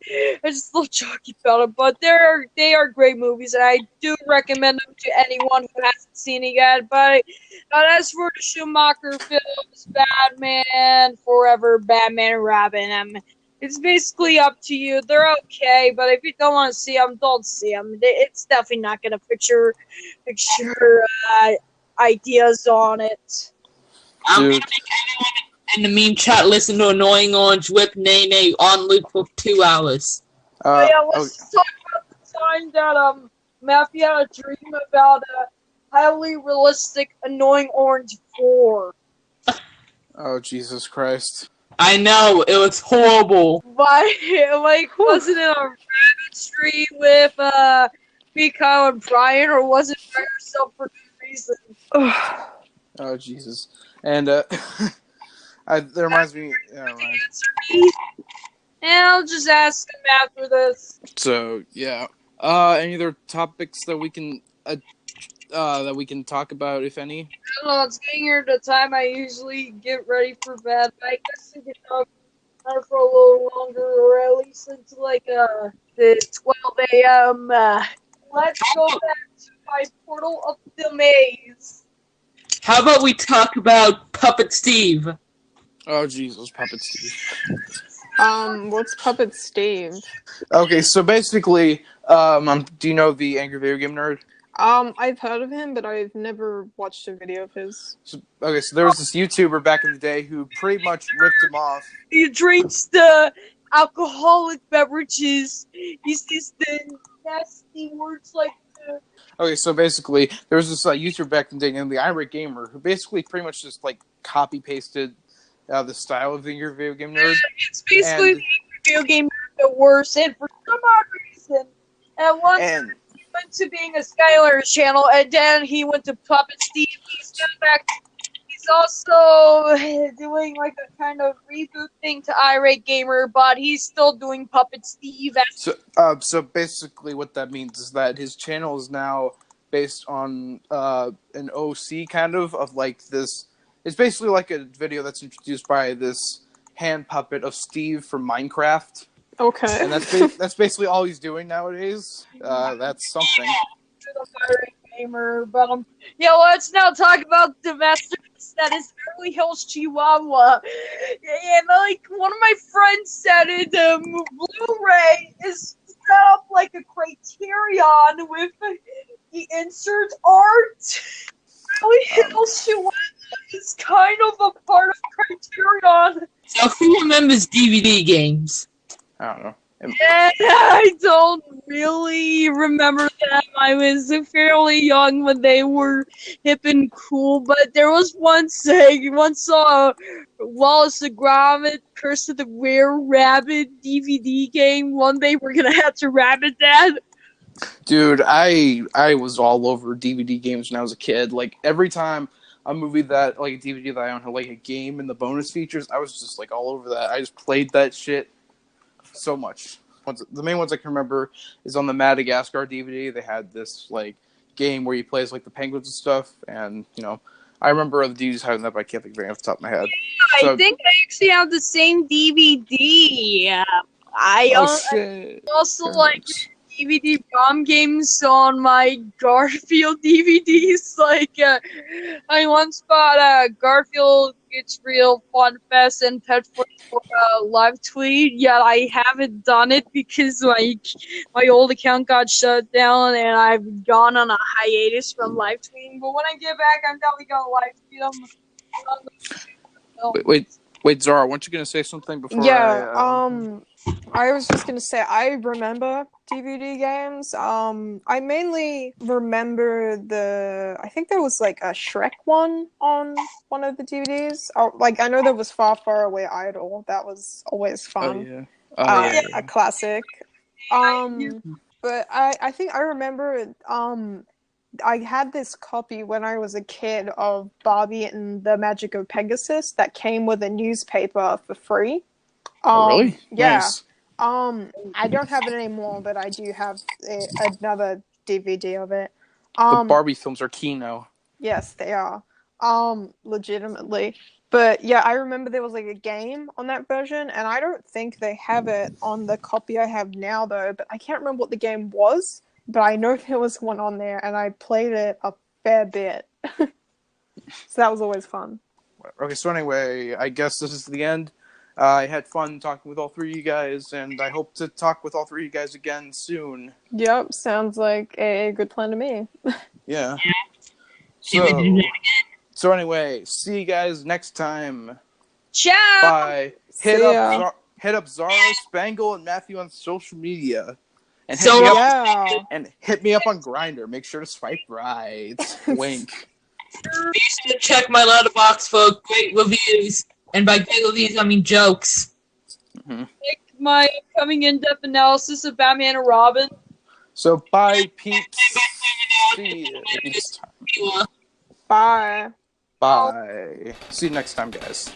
Speaker 3: just a little joking about it. But they are great movies, and I do recommend them to anyone who hasn't seen it yet. But as for the Schumacher films, Batman Forever, Batman and Robin, it's basically up to you. They're okay, but if you don't want to see them, don't see them. It's definitely not going to picture ideas on it.
Speaker 4: I'm
Speaker 2: Dude.
Speaker 4: gonna make everyone in the meme chat listen to Annoying Orange Whip Nene on loop for 2 hours.
Speaker 3: Let's talk about the time that Matthew had a dream about a highly realistic Annoying Orange 4.
Speaker 2: Oh, Jesus Christ.
Speaker 4: I know, it was horrible.
Speaker 3: But, wasn't it a rabbit stream with Miko and Brian, or was it by yourself for good reason?
Speaker 2: Oh, Jesus. And, that reminds me...
Speaker 3: Answer me, and I'll just ask him after this.
Speaker 2: So, yeah. Any other topics that we can talk about, if any?
Speaker 3: I don't know, it's getting here the time I usually get ready for bed, but I guess we can talk about it for a little longer, or at least until the 12 a.m. Let's go back to my Portal of the Maze.
Speaker 4: How about we talk about Puppet Steve?
Speaker 2: Oh, Jesus, Puppet Steve.
Speaker 5: What's Puppet Steve?
Speaker 2: Okay, so basically, do you know the Angry Video Game Nerd?
Speaker 5: I've heard of him, but I've never watched a video of his.
Speaker 2: So there was this YouTuber back in the day who pretty much ripped him off.
Speaker 3: He drinks the alcoholic beverages. He says the nasty words like the...
Speaker 2: Okay, so basically, there was this YouTuber back in the day named the Irate Gamer who basically pretty much just, copy-pasted the style of the Angry Video Game Nerd.
Speaker 3: It's basically the Angry Video Game Nerd, the worst, and for some odd reason, and once he went to being a Skylar's channel, and then he went to Puppet Steve. He's also doing a kind of reboot thing to Irate Gamer, but he's still doing Puppet Steve.
Speaker 2: So basically, what that means is that his channel is now based on an OC kind of this. It's basically like a video that's introduced by this hand puppet of Steve from Minecraft.
Speaker 5: Okay.
Speaker 2: And that's basically all he's doing nowadays. That's something.
Speaker 3: Gamer, but let's now talk about the masterpiece that is Beverly Hills Chihuahua. And one of my friends said it, Blu-ray is set up like a Criterion with the insert art. Beverly Hills Chihuahua is kind of a part of Criterion.
Speaker 4: So who remembers DVD games?
Speaker 2: I don't know.
Speaker 3: Yeah, I don't really remember them. I was fairly young when they were hip and cool, but there was one saw Wallace the Gromit, Curse of the Rare Rabbit DVD game. One day we're gonna have to rabbit that.
Speaker 2: Dude, I was all over DVD games when I was a kid. Every time a movie that, a DVD that I owned had, a game and the bonus features, I was just, all over that. I just played that shit so much. The main ones I can remember is on the Madagascar DVD. They had this, game where you play as, the penguins and stuff, and, I remember other DVDs having that, but I can't think of it off the top of my head.
Speaker 3: I think I actually have the same DVD. I also like DVD bomb games on my Garfield DVDs. I once bought Garfield It's Real Fun Fest and Pet for live tweet. Yet I haven't done it because my old account got shut down and I've gone on a hiatus from live tweeting. But when I get back, I'm definitely gonna live tweet them.
Speaker 2: Wait, Zara, weren't you gonna say something before?
Speaker 5: Yeah. I was just gonna say I remember DVD games. I mainly remember I think there was a Shrek one on one of the DVDs. I know there was Far Far Away Idol. That was always fun.
Speaker 2: Oh, yeah.
Speaker 5: A classic. But I think I remember I had this copy when I was a kid of Barbie and the Magic of Pegasus that came with a newspaper for free.
Speaker 2: Really?
Speaker 5: Yeah.
Speaker 2: Nice.
Speaker 5: I don't have it anymore, but I do have another DVD of it.
Speaker 2: The Barbie films are key now.
Speaker 5: Yes, they are. Legitimately. But yeah, I remember there was like a game on that version, and I don't think they have it on the copy I have now though. But I can't remember what the game was, but I know there was one on there, and I played it a fair bit. So that was always fun.
Speaker 2: Okay, so anyway, I guess this is the end. I had fun talking with all three of you guys, and I hope to talk with all three of you guys again soon.
Speaker 5: Yep, sounds like a good plan to me.
Speaker 2: Yeah.
Speaker 4: See we do that again.
Speaker 2: So anyway, see you guys next time.
Speaker 3: Ciao!
Speaker 2: Bye.
Speaker 5: See ya.
Speaker 2: Hit up Zara, Spangle, and Matthew on social media. And
Speaker 4: So,
Speaker 2: hit me up on Grindr. Make sure to swipe right. Wink.
Speaker 4: Be sure to check my Letterboxd for great reviews. And by great reviews, I mean jokes.
Speaker 2: Mm-hmm.
Speaker 3: Like my coming in-depth analysis of Batman and Robin.
Speaker 2: So bye, peeps. See you next time.
Speaker 5: Bye.
Speaker 2: Bye. See you next time, guys.